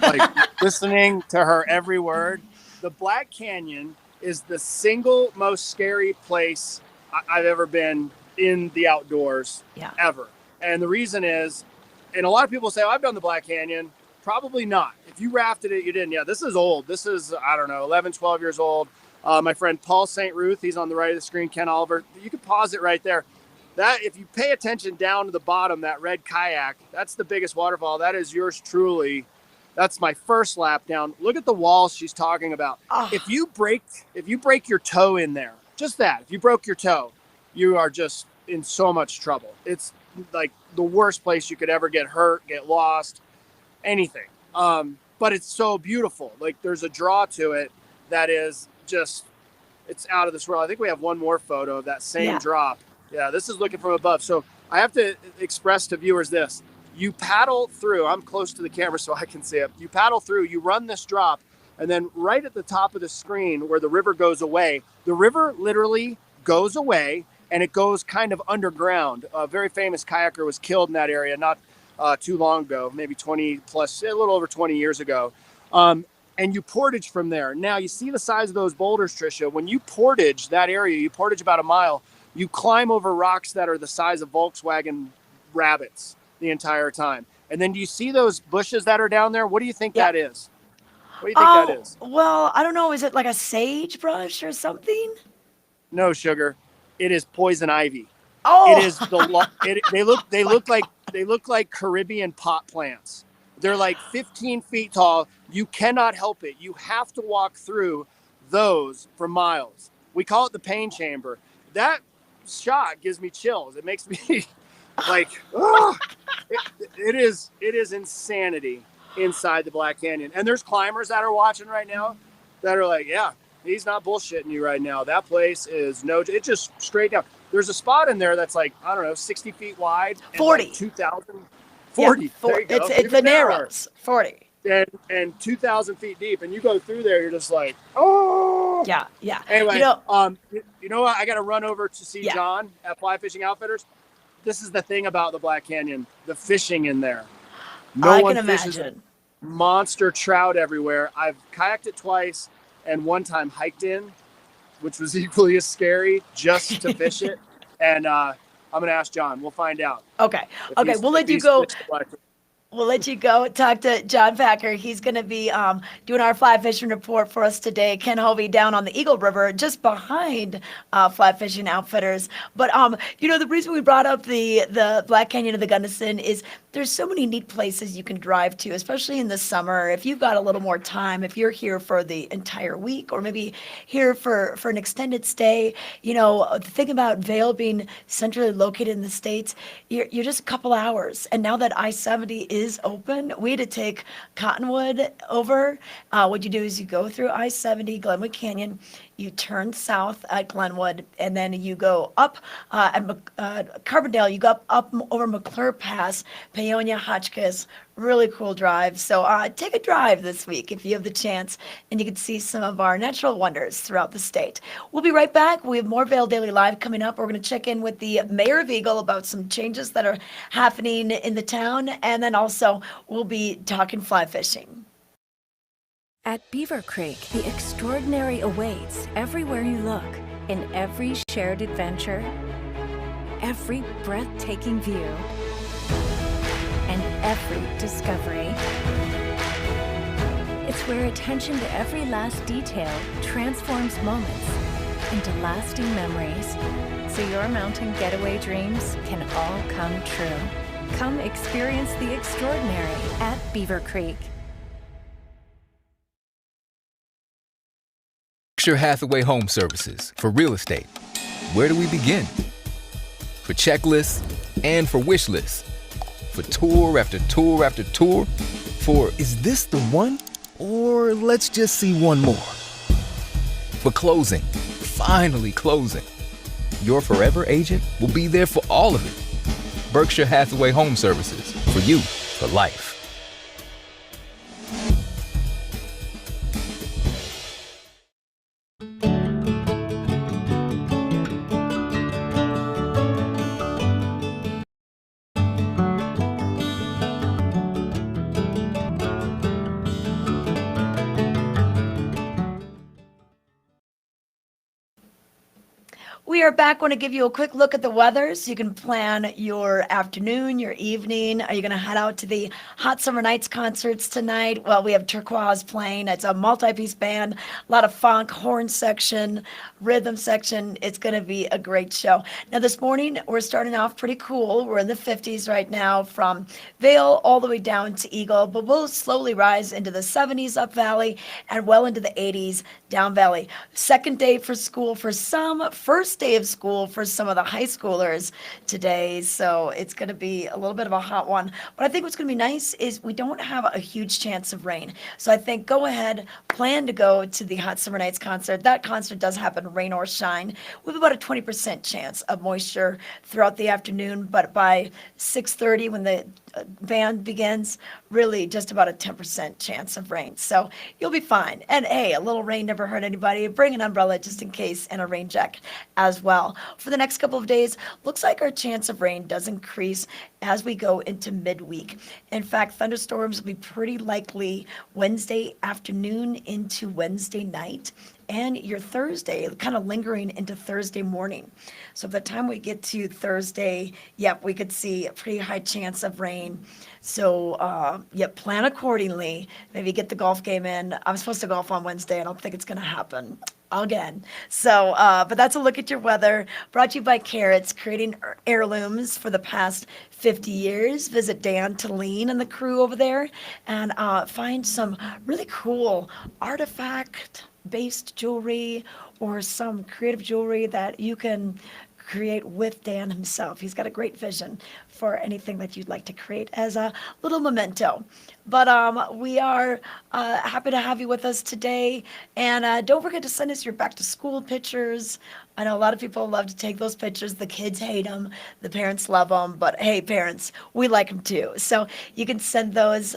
like listening to her every word. The Black Canyon is the single most scary place I've ever been in the outdoors ever. And the reason is, and a lot of people say, oh, I've done the Black Canyon. Probably not. If you rafted it, you didn't. Yeah, this is old. This is, I don't know, 11, 12 years old. My friend Paul St. Ruth, he's on the right of the screen, Ken Oliver. You can pause it right there. That, if you pay attention down to the bottom, that red kayak, that's the biggest waterfall. That is yours truly. That's my first lap down. Look at the walls she's talking about. Oh. If you break your toe in there, just that, if you broke your toe, you are just in so much trouble. It's like the worst place you could ever get hurt, get lost, anything. But it's so beautiful. Like, there's a draw to it that is just, it's out of this world. I think we have one more photo of that same drop. Yeah, this is looking from above. So I have to express to viewers this. You paddle through, I'm close to the camera so I can see it. You paddle through, you run this drop, and then right at the top of the screen where the river goes away, the river literally goes away and it goes kind of underground. A very famous kayaker was killed in that area not too long ago, maybe 20 plus, a little over 20 years ago. And you portage from there. Now you see the size of those boulders, Tricia. When you portage that area, you portage about a mile, you climb over rocks that are the size of Volkswagen rabbits the entire time. And then do you see those bushes that are down there? What do you think that is? What do you think that is? Well, I don't know. Is it like a sagebrush or something? No, sugar. It is poison ivy. Oh, it is they look like Caribbean pot plants. They're like 15 feet tall. You cannot help it. You have to walk through those for miles. We call it the pain chamber. That shot gives me chills. It makes me like, it is insanity inside the Black Canyon. And there's climbers that are watching right now that are like, yeah, he's not bullshitting you right now. That place is it's just straight down. There's a spot in there that's like, I don't know, 60 feet wide. 40. Like 2,000. 40. Yeah, there you go. It's the narrows. 40. And 2,000 feet deep. And you go through there, you're just like, oh. Yeah. Anyway, you know what? I got to run over to see John at Fly Fishing Outfitters. This is the thing about the Black Canyon, the fishing in there. I can imagine. Monster trout everywhere. I've kayaked it twice and one time hiked in, which was equally as scary just to fish it. And I'm going to ask John. We'll find out. Okay. We'll let you go. We'll let you go talk to John Packer. He's going to be doing our fly fishing report for us today. Ken Hovey down on the Eagle River, just behind Fly Fishing Outfitters. But the reason we brought up the Black Canyon of the Gunnison is there's so many neat places you can drive to, especially in the summer. If you've got a little more time, if you're here for the entire week, or maybe here for an extended stay, the thing about Vail being centrally located in the States, you're just a couple hours. And now that I-70 is open, we had to take Cottonwood over. What you do is you go through I-70, Glenwood Canyon, you turn south at Glenwood, and then you go up at Carbondale, you go up over McClure Pass, Paonia, Hotchkiss. Really cool drive. So take a drive this week if you have the chance, and you can see some of our natural wonders throughout the state. We'll be right back. We have more Vail Daily Live coming up. We're going to check in with the mayor of Eagle about some changes that are happening in the town, and then also we'll be talking fly fishing. At Beaver Creek, the extraordinary awaits everywhere you look, in every shared adventure, every breathtaking view, and every discovery. It's where attention to every last detail transforms moments into lasting memories, so your mountain getaway dreams can all come true. Come experience the extraordinary at Beaver Creek. Berkshire Hathaway Home Services for real estate. Where do we begin? For checklists and for wish lists. For tour after tour after tour. For is this the one? Or let's just see one more. For closing. Finally closing. Your forever agent will be there for all of it. Berkshire Hathaway Home Services. For you, for life. We are back. Want to give you a quick look at the weather so you can plan your afternoon, your evening. Are you going to head out to the Hot Summer Nights concerts tonight? Well, we have Turquoise playing. It's a multi-piece band, a lot of funk, horn section, rhythm section. It's going to be a great show. Now, this morning, we're starting off pretty cool. We're in the 50s right now from Vail all the way down to Eagle, but we'll slowly rise into the 70s up valley and well into the 80s down valley. Second day for school for some, first day of school for some of the high schoolers today. So it's going to be a little bit of a hot one. But I think what's going to be nice is we don't have a huge chance of rain. So I think go ahead, plan to go to the Hot Summer Nights concert. That concert does happen rain or shine with about a 20% chance of moisture throughout the afternoon. But by 6:30 when the band begins, really just about a 10% chance of rain. So you'll be fine. And hey, a little rain never hurt anybody. Bring an umbrella just in case and a rain jacket as well. For the next couple of days, looks like our chance of rain does increase as we go into midweek. In fact, thunderstorms will be pretty likely Wednesday afternoon into Wednesday night, and your Thursday, kind of lingering into Thursday morning. So by the time we get to Thursday, yep, we could see a pretty high chance of rain. So, plan accordingly. Maybe get the golf game in. I'm supposed to golf on Wednesday. I don't think it's going to happen again. So, but that's a look at your weather. Brought to you by Carrots, creating heirlooms for the past 50 years. Visit Dan Talene and the crew over there and find some really cool artifact-based jewelry or some creative jewelry that you can create with Dan himself. He's got a great vision for anything that you'd like to create as a little memento. But we are happy to have you with us today. And don't forget to send us your back to school pictures. I know a lot of people love to take those pictures. The kids hate them. The parents love them. But hey, parents, we like them too. So you can send those,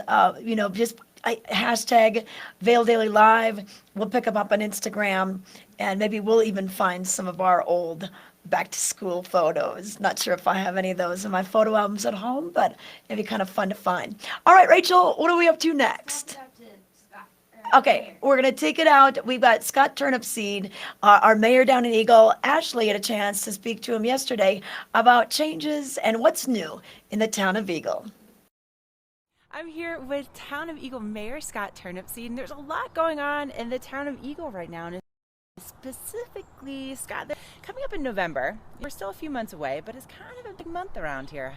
just hashtag Vail Daily Live. We'll pick them up on Instagram. And maybe we'll even find some of our old back to school photos. Not sure if I have any of those in my photo albums at home, but it'd be kind of fun to find. All right, Rachel, what are we up to next? Okay, we're going to take it out. We've got Scott Turnipseed, our mayor down in Eagle. Ashley had a chance to speak to him yesterday about changes and what's new in the town of Eagle. I'm here with Town of Eagle Mayor Scott Turnipseed, and there's a lot going on in the Town of Eagle right now, and specifically, Scott, coming up in November. We're still a few months away, but it's kind of a big month around here.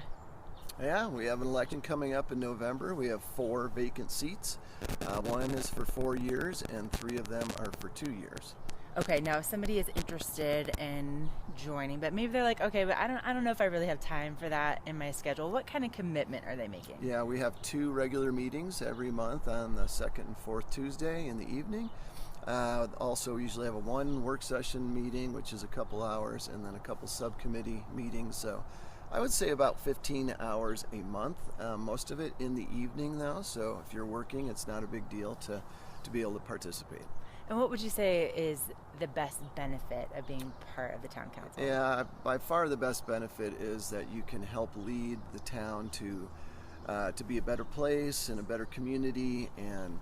Yeah, we have an election coming up in November. We have 4 vacant seats. One is for 4 years, and 3 of them are for 2 years. Okay, now if somebody is interested in joining, but maybe they're like, okay, but I don't know if I really have time for that in my schedule. What kind of commitment are they making? Yeah, we have 2 regular meetings every month on the 2nd and 4th Tuesday in the evening. Also, we usually have a 1 work session meeting, which is a couple hours, and then a couple subcommittee meetings. So I would say about 15 hours a month, most of it in the evening though. So if you're working, it's not a big deal to be able to participate. And what would you say is the best benefit of being part of the town council? Yeah, by far the best benefit is that you can help lead the town to be a better place and a better community, and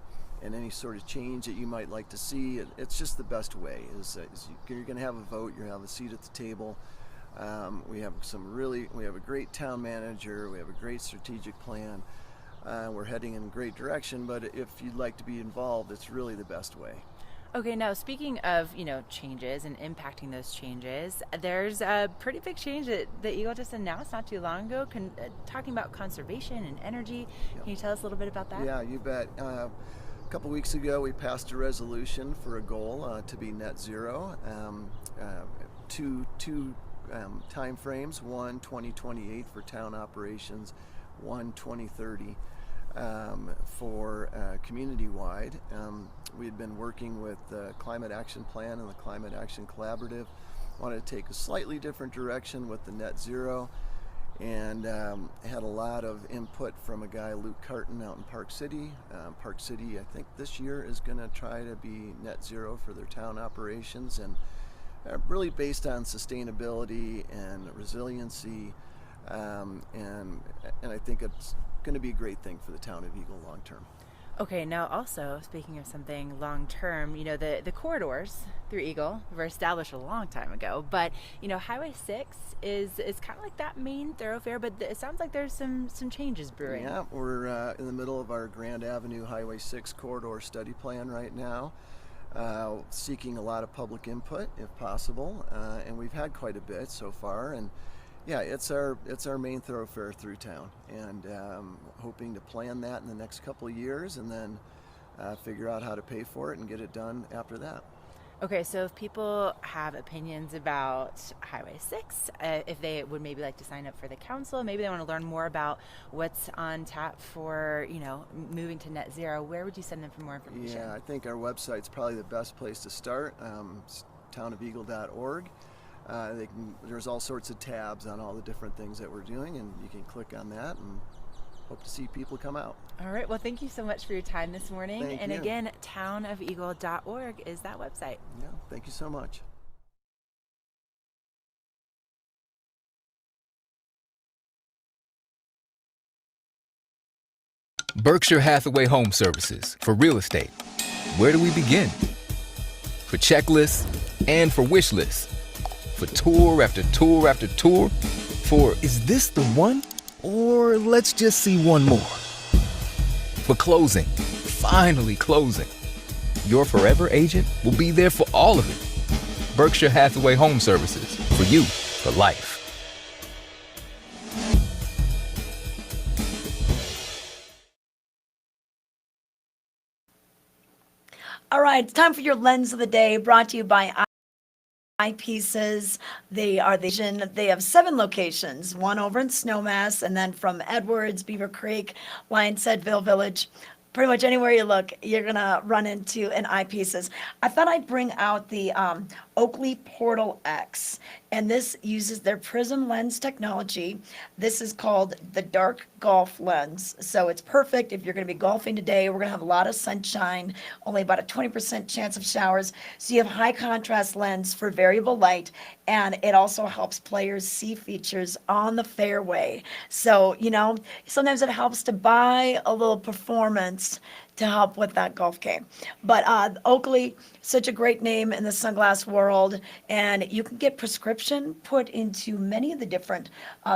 any sort of change that you might like to see. It's just the best way. You're going to have a vote. You're going to have a seat at the table. We have a great town manager. We have a great strategic plan. We're heading in a great direction. But if you'd like to be involved, it's really the best way. Okay, now speaking of, changes and impacting those changes, there's a pretty big change that the Eagle just announced not too long ago, talking about conservation and energy. Yep. Can you tell us a little bit about that? Yeah, you bet. A couple weeks ago, we passed a resolution for a goal to be net zero. Two time frames, one 2028 for town operations, one 2030 for community-wide. We had been working with the Climate Action Plan and the Climate Action Collaborative. Wanted to take a slightly different direction with the net zero, and had a lot of input from a guy, Luke Carton, out in Park City. Park City, I think this year, is going to try to be net zero for their town operations, and really based on sustainability and resiliency, and I think it's going to be a great thing for the town of Eagle long term. Okay, now also, speaking of something long term, the corridors through Eagle were established a long time ago, but Highway 6 is kind of like that main thoroughfare, but it sounds like there's some changes brewing. Yeah, we're in the middle of our Grand Avenue Highway 6 corridor study plan right now. Seeking a lot of public input if possible, and we've had quite a bit so far, and yeah, it's our main thoroughfare through town, and hoping to plan that in the next couple of years, and then figure out how to pay for it and get it done after that. Okay, so if people have opinions about Highway 6, if they would maybe like to sign up for the council, maybe they want to learn more about what's on tap for, moving to net zero, where would you send them for more information? Yeah, I think our website's probably the best place to start, townofeagle.org. There's all sorts of tabs on all the different things that we're doing, and you can click on that and hope to see people come out. All right, well, thank you so much for your time this morning. Thank and you. Again, townofeagle.org is that website. Yeah, thank you so much. Berkshire Hathaway Home Services for real estate. Where do we begin? For checklists and for wish lists. For tour after tour after tour. For is this the one? Or let's just see one more. For closing. Finally closing. Your forever agent will be there for all of it. Berkshire Hathaway Home Services. For you, for life. All right, it's time for your lens of the day, brought to you by Eyepieces. They have 7 locations, one over in Snowmass, and then from Edwards, Beaver Creek, Lions Head, Vail Village. Pretty much anywhere you look, you're gonna run into an Eyepieces. I thought I'd bring out the Oakley Portal X, and this uses their prism lens technology. This is called the Dark Golf Lens, so it's perfect if you're going to be golfing today. We're going to have a lot of sunshine, only about a 20% chance of showers, so you have high contrast lens for variable light, and it also helps players see features on the fairway. So sometimes it helps to buy a little performance to help with that golf game. But Oakley, such a great name in the sunglass world, and you can get prescription put into many of the different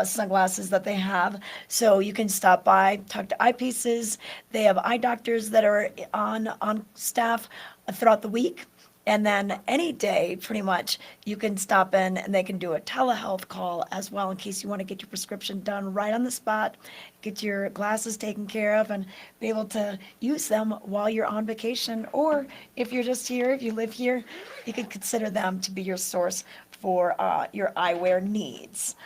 sunglasses that they have. So you can stop by, talk to eyepieces. They have eye doctors that are on staff throughout the week. And then any day, pretty much, you can stop in and they can do a telehealth call as well in case you want to get your prescription done right on the spot, get your glasses taken care of, and be able to use them while you're on vacation. Or if you're just here, if you live here, you could consider them to be your source for your eyewear needs.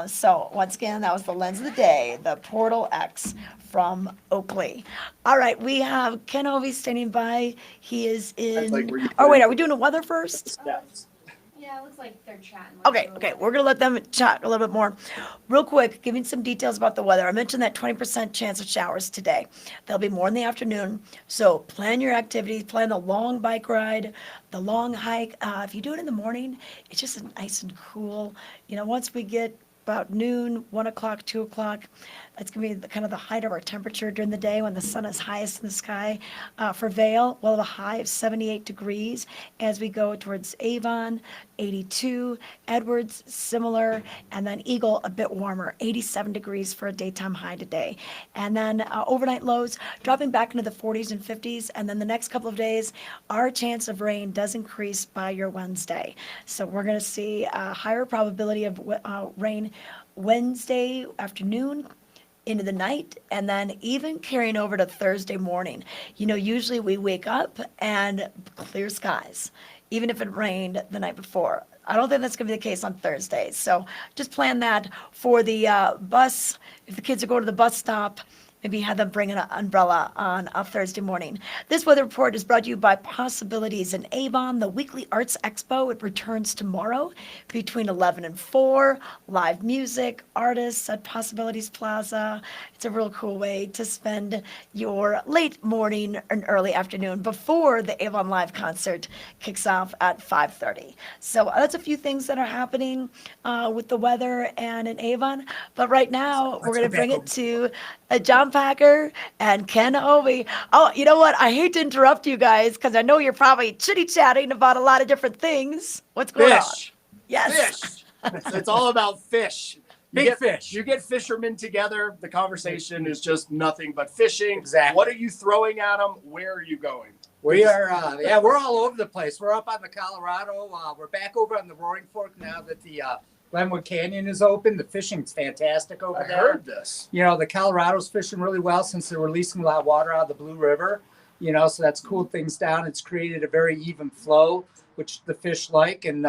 So once again, that was the lens of the day, the Portal X from Oakley. All right, we have Ken Hovey standing by. He is in. Oh wait, are we doing the weather first? Yeah, it looks like they're chatting. Okay, we're gonna let them chat a little bit more. Real quick, giving some details about the weather. I mentioned that 20% chance of showers today. There'll be more in the afternoon, so plan your activities, plan the long bike ride, the long hike. If you do it in the morning, it's just nice and cool. Once we get about noon, 1 o'clock, 2 o'clock, that's going to be kind of the height of our temperature during the day when the sun is highest in the sky. For Vail, we'll have a high of 78 degrees as we go towards Avon, 82. Edwards, similar. And then Eagle, a bit warmer, 87 degrees for a daytime high today. And then overnight lows dropping back into the 40s and 50s. And then the next couple of days, our chance of rain does increase by your Wednesday. So we're going to see a higher probability of rain Wednesday afternoon into the night, and then even carrying over to Thursday morning. Usually we wake up and clear skies, even if it rained the night before. I don't think that's going to be the case on Thursday. So just plan that for the bus. If the kids are going to the bus stop, maybe have them bring an umbrella on a Thursday morning. This weather report is brought to you by Possibilities in Avon. The weekly arts expo, it returns tomorrow between 11 and 4. Live music, artists at Possibilities Plaza. It's a real cool way to spend your late morning and early afternoon before the AvonLIVE concert kicks off at 5:30. So that's a few things that are happening with the weather and in Avon. But right now, we're going to bring it to John Packer and Ken Hovey. Oh, you know what? I hate to interrupt you guys because I know you're probably chitty-chatting about a lot of different things. What's going on? Yes. Fish. It's all about fish. Big fish. You get fishermen together. The conversation is just nothing but fishing. Exactly. What are you throwing at them? Where are you going? We are, we're all over the place. We're up on the Colorado. We're back over on the Roaring Fork now that the Glenwood Canyon is open. The fishing's fantastic over there. I heard this. The Colorado's fishing really well since they're releasing a lot of water out of the Blue River. So that's cooled things down. It's created a very even flow, which the fish like. And,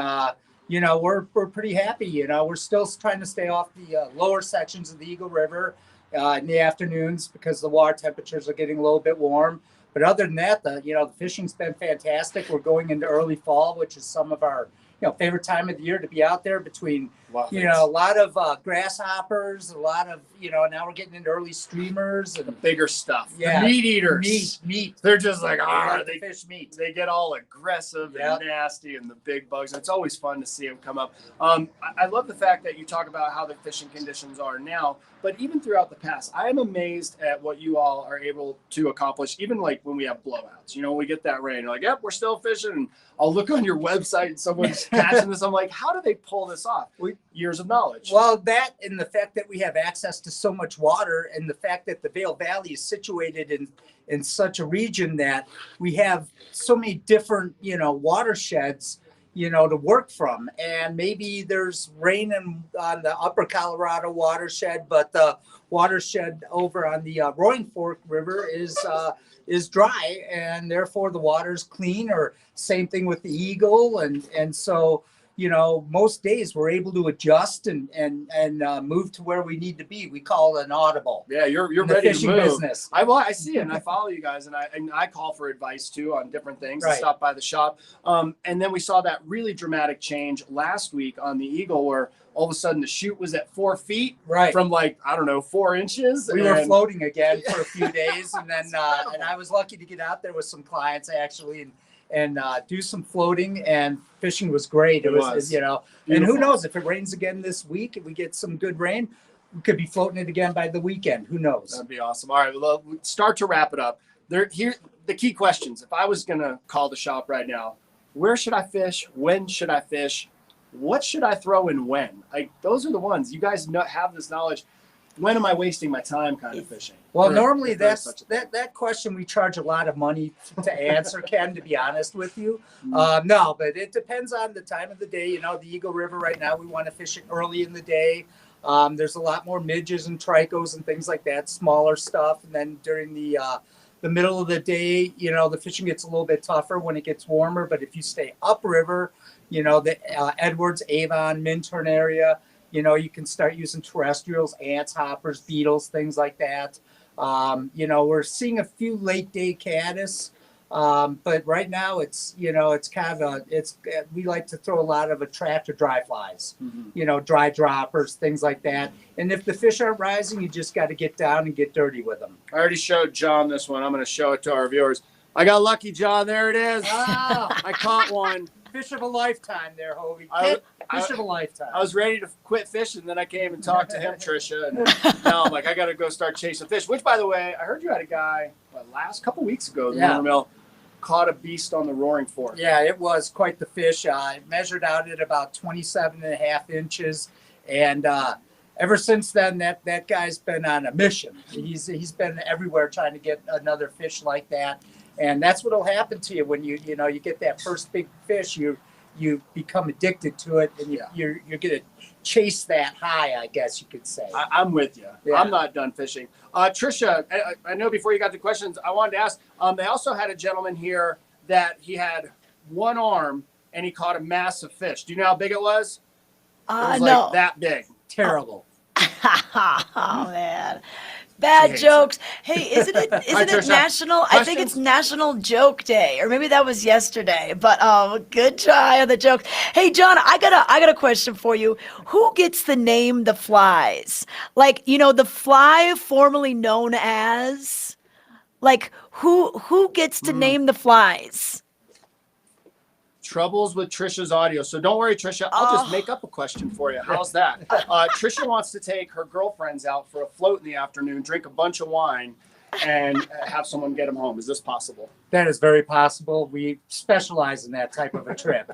we're pretty happy. We're still trying to stay off the lower sections of the Eagle River in the afternoons because the water temperatures are getting a little bit warm. But other than that, the fishing's been fantastic. We're going into early fall, which is some of our favorite time of the year to be out there between, a lot of grasshoppers, a lot of, now we're getting into early streamers and the bigger stuff. Yeah. The meat eaters. Meat. They're just like, they fish meat. They get all aggressive and nasty and the big bugs. It's always fun to see them come up. I love the fact that you talk about how the fishing conditions are now, but even throughout the past, I am amazed at what you all are able to accomplish, even like when we have blowouts. When we get that rain, you're like, yep, we're still fishing. And I'll look on your website and someone's catching this. I'm like, how do they pull this off? Years of knowledge. Well, that and the fact that we have access to so much water and the fact that the Vail Valley is situated in such a region that we have so many different, watersheds, to work from. And maybe there's rain on the upper Colorado watershed, but the watershed over on the Roaring Fork River is dry, and therefore the water's clean, or same thing with the Eagle. And so, most days we're able to adjust and move to where we need to be. We call it an audible. Yeah, you're ready to move. Business. I see it, and I follow you guys, and I call for advice too on different things. Right. I stop by the shop, and then we saw that really dramatic change last week on the Eagle, where all of a sudden the chute was at 4 feet, right, from 4 inches. We were floating again for a few days, and then and I was lucky to get out there with some clients actually and do some floating, and fishing was great. It was Beautiful. And who knows, if it rains again this week, if we get some good rain, we could be floating it again by the weekend. Who knows? That'd be awesome. All right, well, start to wrap it up. Here, the key questions. If I was going to call the shop right now, where should I fish? When should I fish? What should I throw and when? Those are the ones. You guys have this knowledge. When am I wasting my time kind of fishing? Well, normally that question we charge a lot of money to answer, Ken, to be honest with you. No, but it depends on the time of the day. You know, the Eagle River right now, we want to fish it early in the day. There's a lot more midges and tricos and things like that, smaller stuff. And then during the middle of the day, you know, the fishing gets a little bit tougher when it gets warmer. But if you stay upriver, you know, the Edwards, Avon, Minturn area, you know, you can start using terrestrials, ants, hoppers, beetles, things like that. You know, we're seeing a few late day caddis, but right now it's, you know, it's kind of we like to throw a lot of attractor dry flies, you know, dry droppers, things like that. And if the fish aren't rising, you just got to get down and get dirty with them. I already showed John this one. I'm going to show it to our viewers. I got lucky, John. There it is. I caught one. Fish of a lifetime there, Hovey. Fish of a lifetime. I was ready to quit fishing, then I came and talked to him, Tricia, and now I'm like, I got to go start chasing fish. Which, by the way, I heard you had a guy last couple weeks ago, the mill, caught a beast on the Roaring Fork. Yeah, it was quite the fish. I measured out at about 27.5 inches, and ever since then, that guy's been on a mission. He's been everywhere trying to get another fish like that. And that's what'll happen to you when you get that first big fish. You become addicted to it, and you're gonna chase that high, I guess you could say. I'm with you. Yeah. I'm not done fishing. Tricia, I know before you got to questions, I wanted to ask. They also had a gentleman here that he had one arm and he caught a massive fish. Do you know how big it was? It was no. Like that big. Terrible. Oh man. Bad jokes. Hey, isn't it national? I think it's National Joke Day, or maybe that was yesterday. But good try on the joke. Hey, John, I got a question for you. Who gets the name the flies? Like, you know, the fly formerly known as. Like, who gets to name the flies? Troubles with Tricia's audio. So don't worry, Tricia. I'll just make up a question for you. How's that? Tricia wants to take her girlfriends out for a float in the afternoon, drink a bunch of wine, and have someone get them home. Is this possible? That is very possible. We specialize in that type of a trip.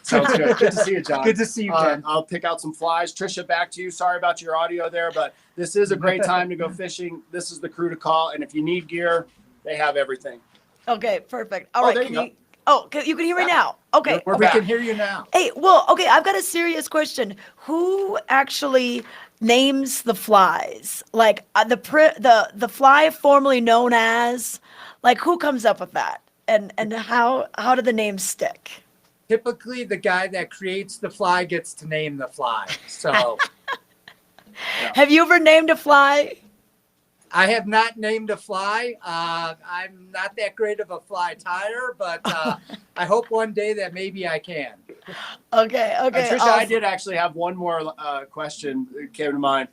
Sounds good. Good to see you, John. Good to see you, Ken. I'll pick out some flies. Tricia, back to you. Sorry about your audio there, but this is a great time to go fishing. This is the crew to call, and if you need gear, they have everything. Okay, perfect. All right. You can hear me now. Okay. We can hear you now. Hey, well, okay, I've got a serious question. Who actually names the flies? Like the fly formerly known as, like who comes up with that? And how do the names stick? Typically the guy that creates the fly gets to name the fly. So Have you ever named a fly? I have not named a fly. I'm not that great of a fly tire, but I hope one day that maybe I can. Okay. Tricia, I did actually have one more question that came to mind.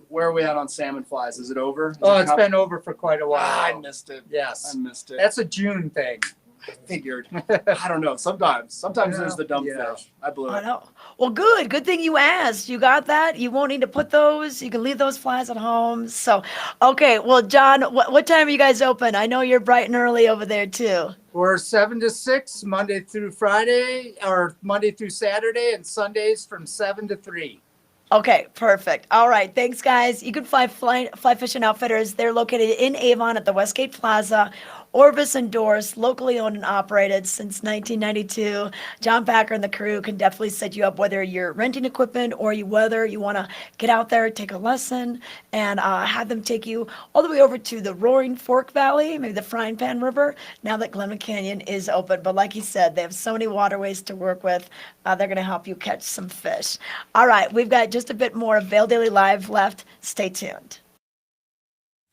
Where are we at on salmon flies? Is it over? It's been over for quite a while. I missed it. Yes. I missed it. That's a June thing. I figured. I don't know. Sometimes there's the dumb fish. I blew it. I know. Well, good thing you asked. You got that. You won't need to put those. You can leave those flies at home. So, okay. Well, John, what time are you guys open? I know you're bright and early over there too. We're 7 to 6, Monday through Friday, or Monday through Saturday, and Sundays from 7 to 3. Okay, perfect. All right, thanks, guys. You can fly Fishing Outfitters. They're located in Avon at the Westgate Plaza. Orvis endorsed, locally owned and operated since 1992. John Packer and the crew can definitely set you up whether you're renting equipment or whether you want to get out there, take a lesson, and have them take you all the way over to the Roaring Fork Valley, maybe the Frying Pan River, now that Glenmont Canyon is open. But like he said, they have so many waterways to work with. They're going to help you catch some fish. All right, we've got just a bit more of Vail Daily Live left. Stay tuned.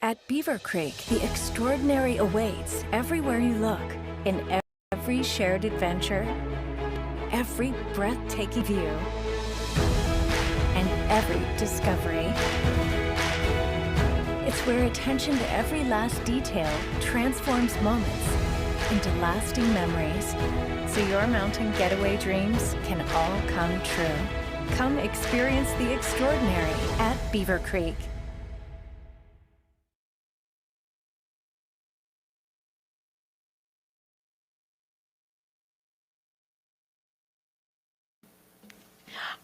At Beaver Creek, the extraordinary awaits everywhere you look, in every shared adventure, every breathtaking view, and every discovery. It's where attention to every last detail transforms moments into lasting memories, so your mountain getaway dreams can all come true. Come experience the extraordinary at Beaver Creek.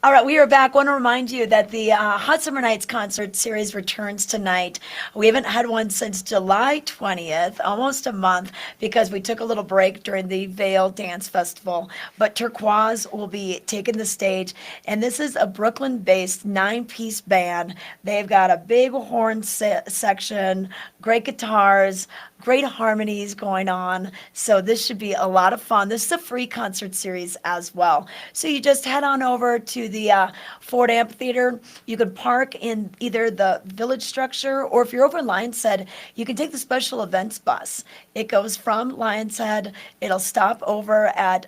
All right, we are back. Want to remind you that the Hot Summer Nights concert series returns tonight. We haven't had one since July 20th, almost a month, because we took a little break during the Vail Dance Festival. But Turquoise will be taking the stage, and this is a Brooklyn-based 9-piece band. They've got a big horn section, great guitars, great harmonies going on. So this should be a lot of fun. This is a free concert series as well. So you just head on over to the Ford Amphitheater. You can park in either the village structure, or if you're over in Lion's Head, you can take the special events bus. It goes from Lion's Head. It'll stop over at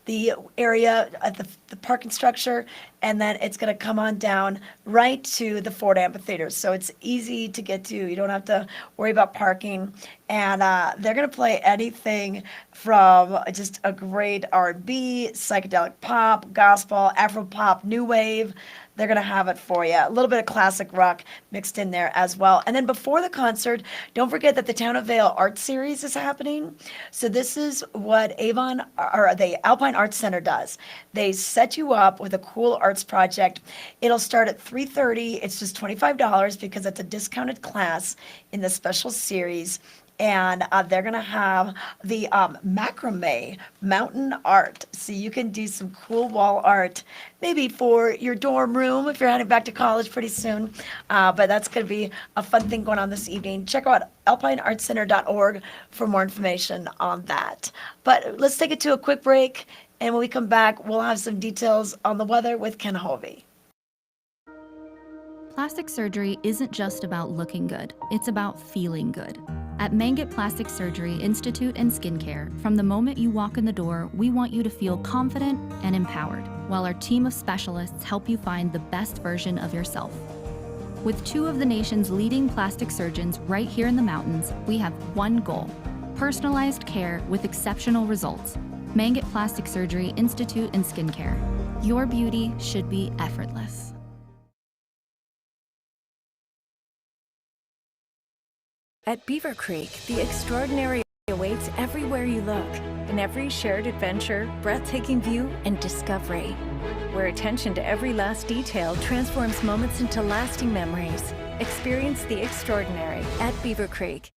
the area at the parking structure, and then it's going to come on down right to the Ford Amphitheater. So it's easy to get to. You don't have to worry about parking. And they're going to play anything from just a great R&B, psychedelic pop, gospel, Afro pop, new wave. They're going to have it for you. A little bit of classic rock mixed in there as well. And then before the concert, don't forget that the Town of Vail Art Series is happening. So this is what Avon, or the Alpine Arts Center does. They set you up with a cool arts project. It'll start at 3:30. It's just $25 because it's a discounted class in the special series. And they're going to have the macrame mountain art. So you can do some cool wall art, maybe for your dorm room if you're heading back to college pretty soon. But that's going to be a fun thing going on this evening. Check out alpineartcenter.org for more information on that. But let's take it to a quick break. And when we come back, we'll have some details on the weather with Ken Hovey. Plastic surgery isn't just about looking good, it's about feeling good. At Mangett Plastic Surgery Institute and Skincare, from the moment you walk in the door, we want you to feel confident and empowered, while our team of specialists help you find the best version of yourself. With 2 of the nation's leading plastic surgeons right here in the mountains, we have one goal: personalized care with exceptional results. Mangett Plastic Surgery Institute and Skincare. Your beauty should be effortless. At Beaver Creek, the extraordinary awaits everywhere you look, in every shared adventure, breathtaking view, and discovery. Where attention to every last detail transforms moments into lasting memories. Experience the extraordinary at Beaver Creek.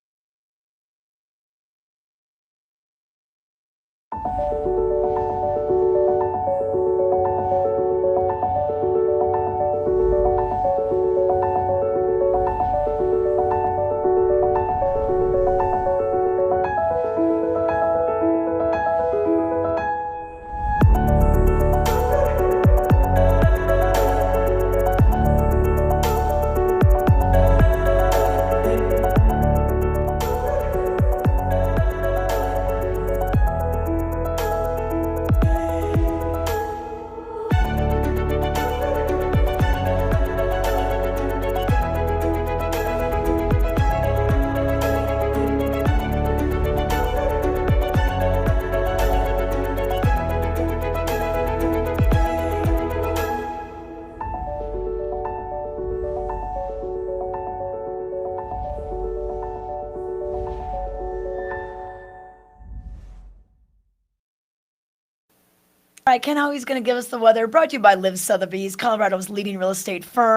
All right, Ken Howie's going to give us the weather, brought to you by Live Sotheby's, Colorado's leading real estate firm.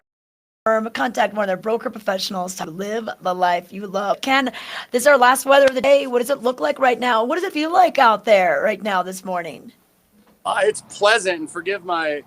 Contact one of their broker professionals to live the life you love. Ken, this is our last weather of the day. What does it look like right now? What does it feel like out there right now this morning? It's pleasant, and forgive my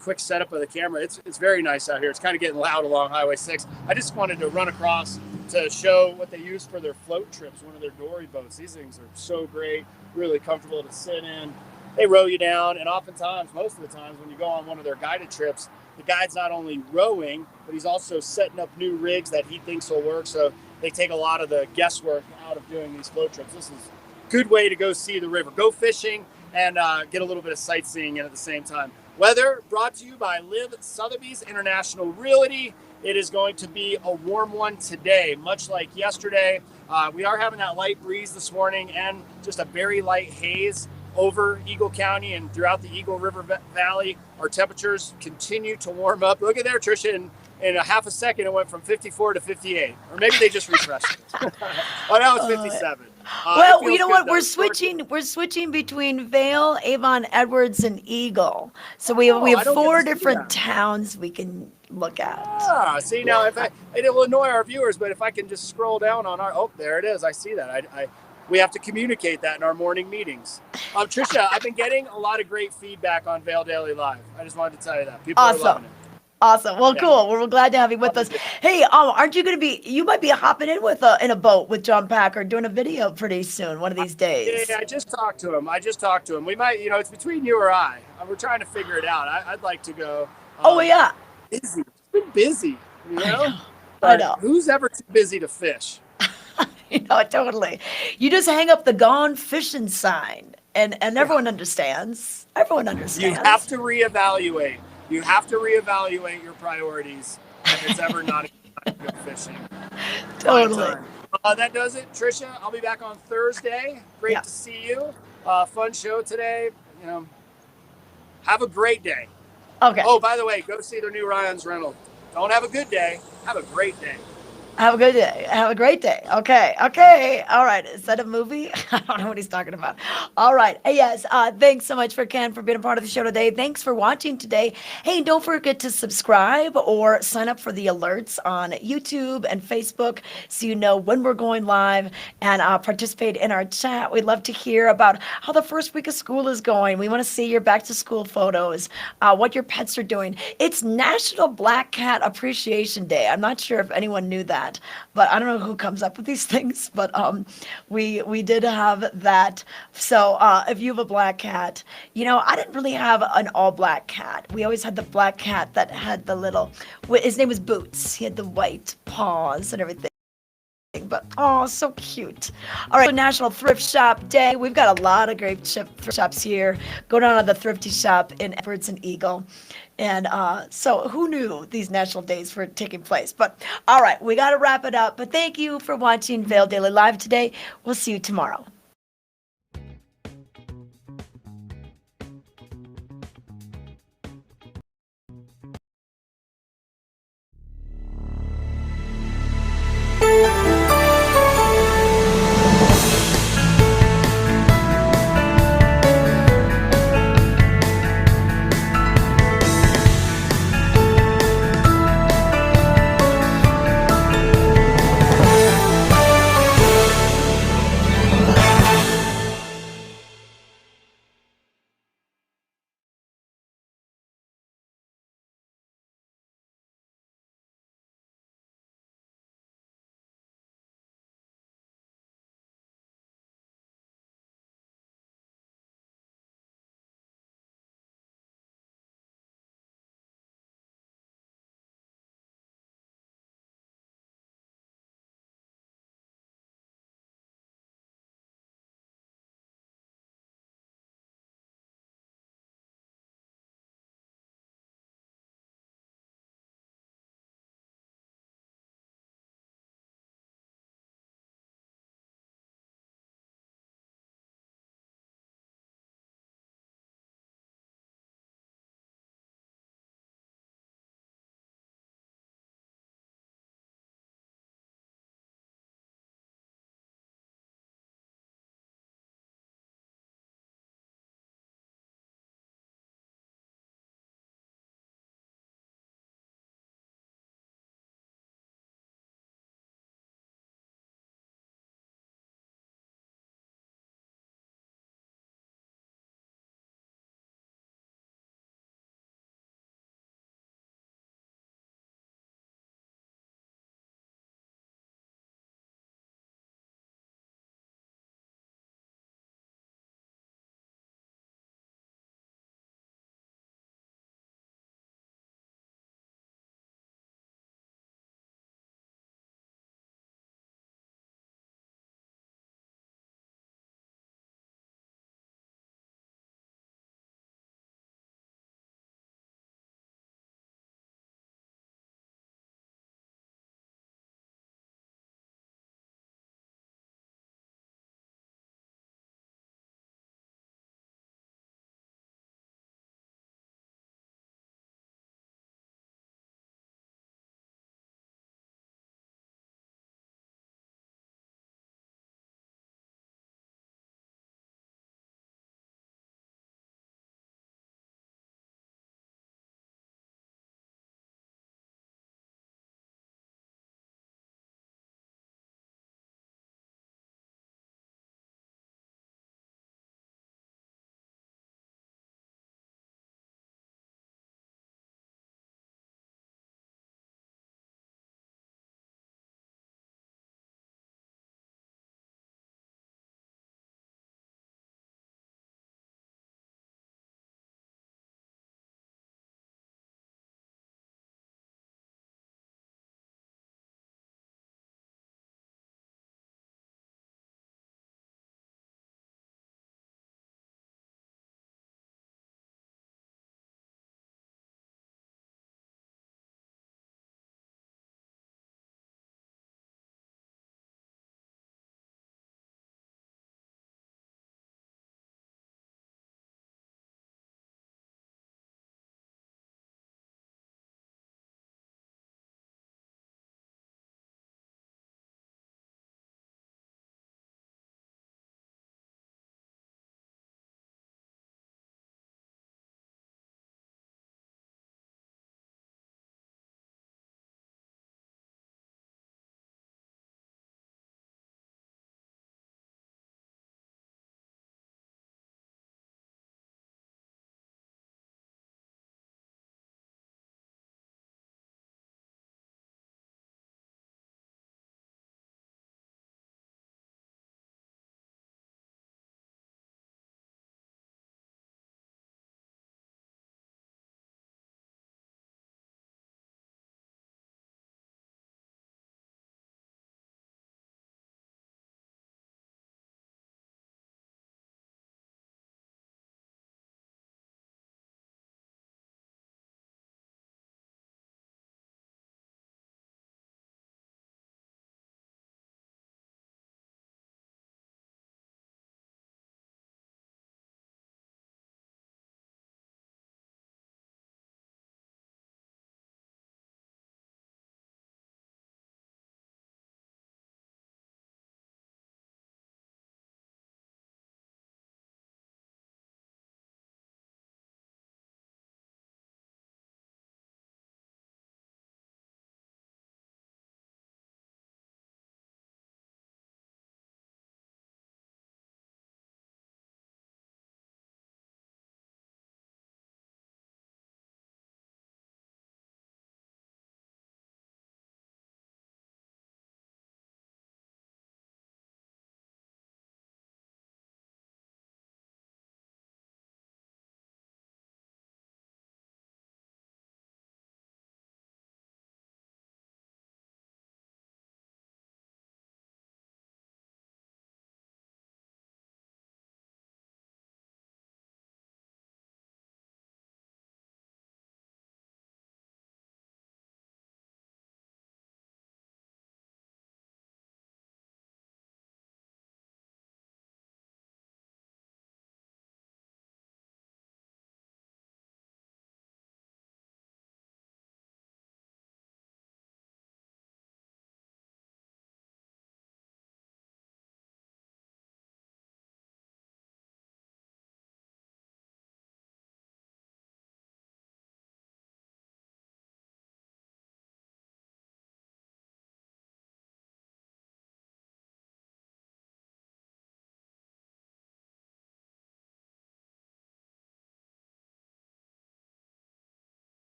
quick setup of the camera. It's very nice out here. It's kind of getting loud along Highway 6. I just wanted to run across to show what they use for their float trips, one of their dory boats. These things are so great, really comfortable to sit in. They row you down, and oftentimes, most of the times, when you go on one of their guided trips, the guide's not only rowing, but he's also setting up new rigs that he thinks will work. So they take a lot of the guesswork out of doing these float trips. This is a good way to go see the river, go fishing, and get a little bit of sightseeing in at the same time. Weather brought to you by Live Sotheby's International Realty. It is going to be a warm one today, much like yesterday. We are having that light breeze this morning and just a very light haze. over Eagle County and throughout the Eagle River Valley, our temperatures continue to warm up. Look at there, Tricia. In a half a second, it went from 54 to 58. Or maybe they just refreshed it. Oh, now it's 57. Well, you know what? We're switching between Vail, Avon, Edwards, and Eagle. So we have 4 different towns we can look at. See, now it'll annoy our viewers, but if I can just scroll down on there it is. I see that. We have to communicate that in our morning meetings. Tricia, I've been getting a lot of great feedback on Vail Daily Live. I just wanted to tell you that. People are loving it. Awesome. Well, cool. We're glad to have you with us. Hey, aren't you going to you might be hopping in in a boat with John Packer doing a video pretty soon, one of these days. Yeah, I just talked to him. We might, it's between you or I. We're trying to figure it out. I'd like to go. Yeah. Busy. It's been busy, I know. Who's ever too busy to fish? Totally. You just hang up the gone fishing sign and everyone understands. Everyone understands. You have to reevaluate. You have to reevaluate your priorities if it's ever not a good time to go fishing. Totally. That does it, Tricia. I'll be back on Thursday. Great to see you. Fun show today. Have a great day. Okay. Oh, by the way, go see the new Ryan's Rental. Don't have a good day. Have a great day. Have a good day. Have a great day. Okay. All right. Is that a movie? I don't know what he's talking about. All right. Hey, yes. Thanks so much Ken for being a part of the show today. Thanks for watching today. Hey, don't forget to subscribe or sign up for the alerts on YouTube and Facebook so you know when we're going live and participate in our chat. We'd love to hear about how the first week of school is going. We want to see your back to school photos, what your pets are doing. It's National Black Cat Appreciation Day. I'm not sure if anyone knew that. But I don't know who comes up with these things, but we did have that. So if you have a black cat, I didn't really have an all black cat. We always had the black cat that had the his name was Boots. He had the white paws and everything. But so cute. All right, so National Thrift Shop Day. We've got a lot of great thrift shops here. Go down to the Thrifty Shop in Edwards and Eagle. And so who knew these national days were taking place? But all right, we got to wrap it up. But thank you for watching Vail Daily Live today. We'll see you tomorrow.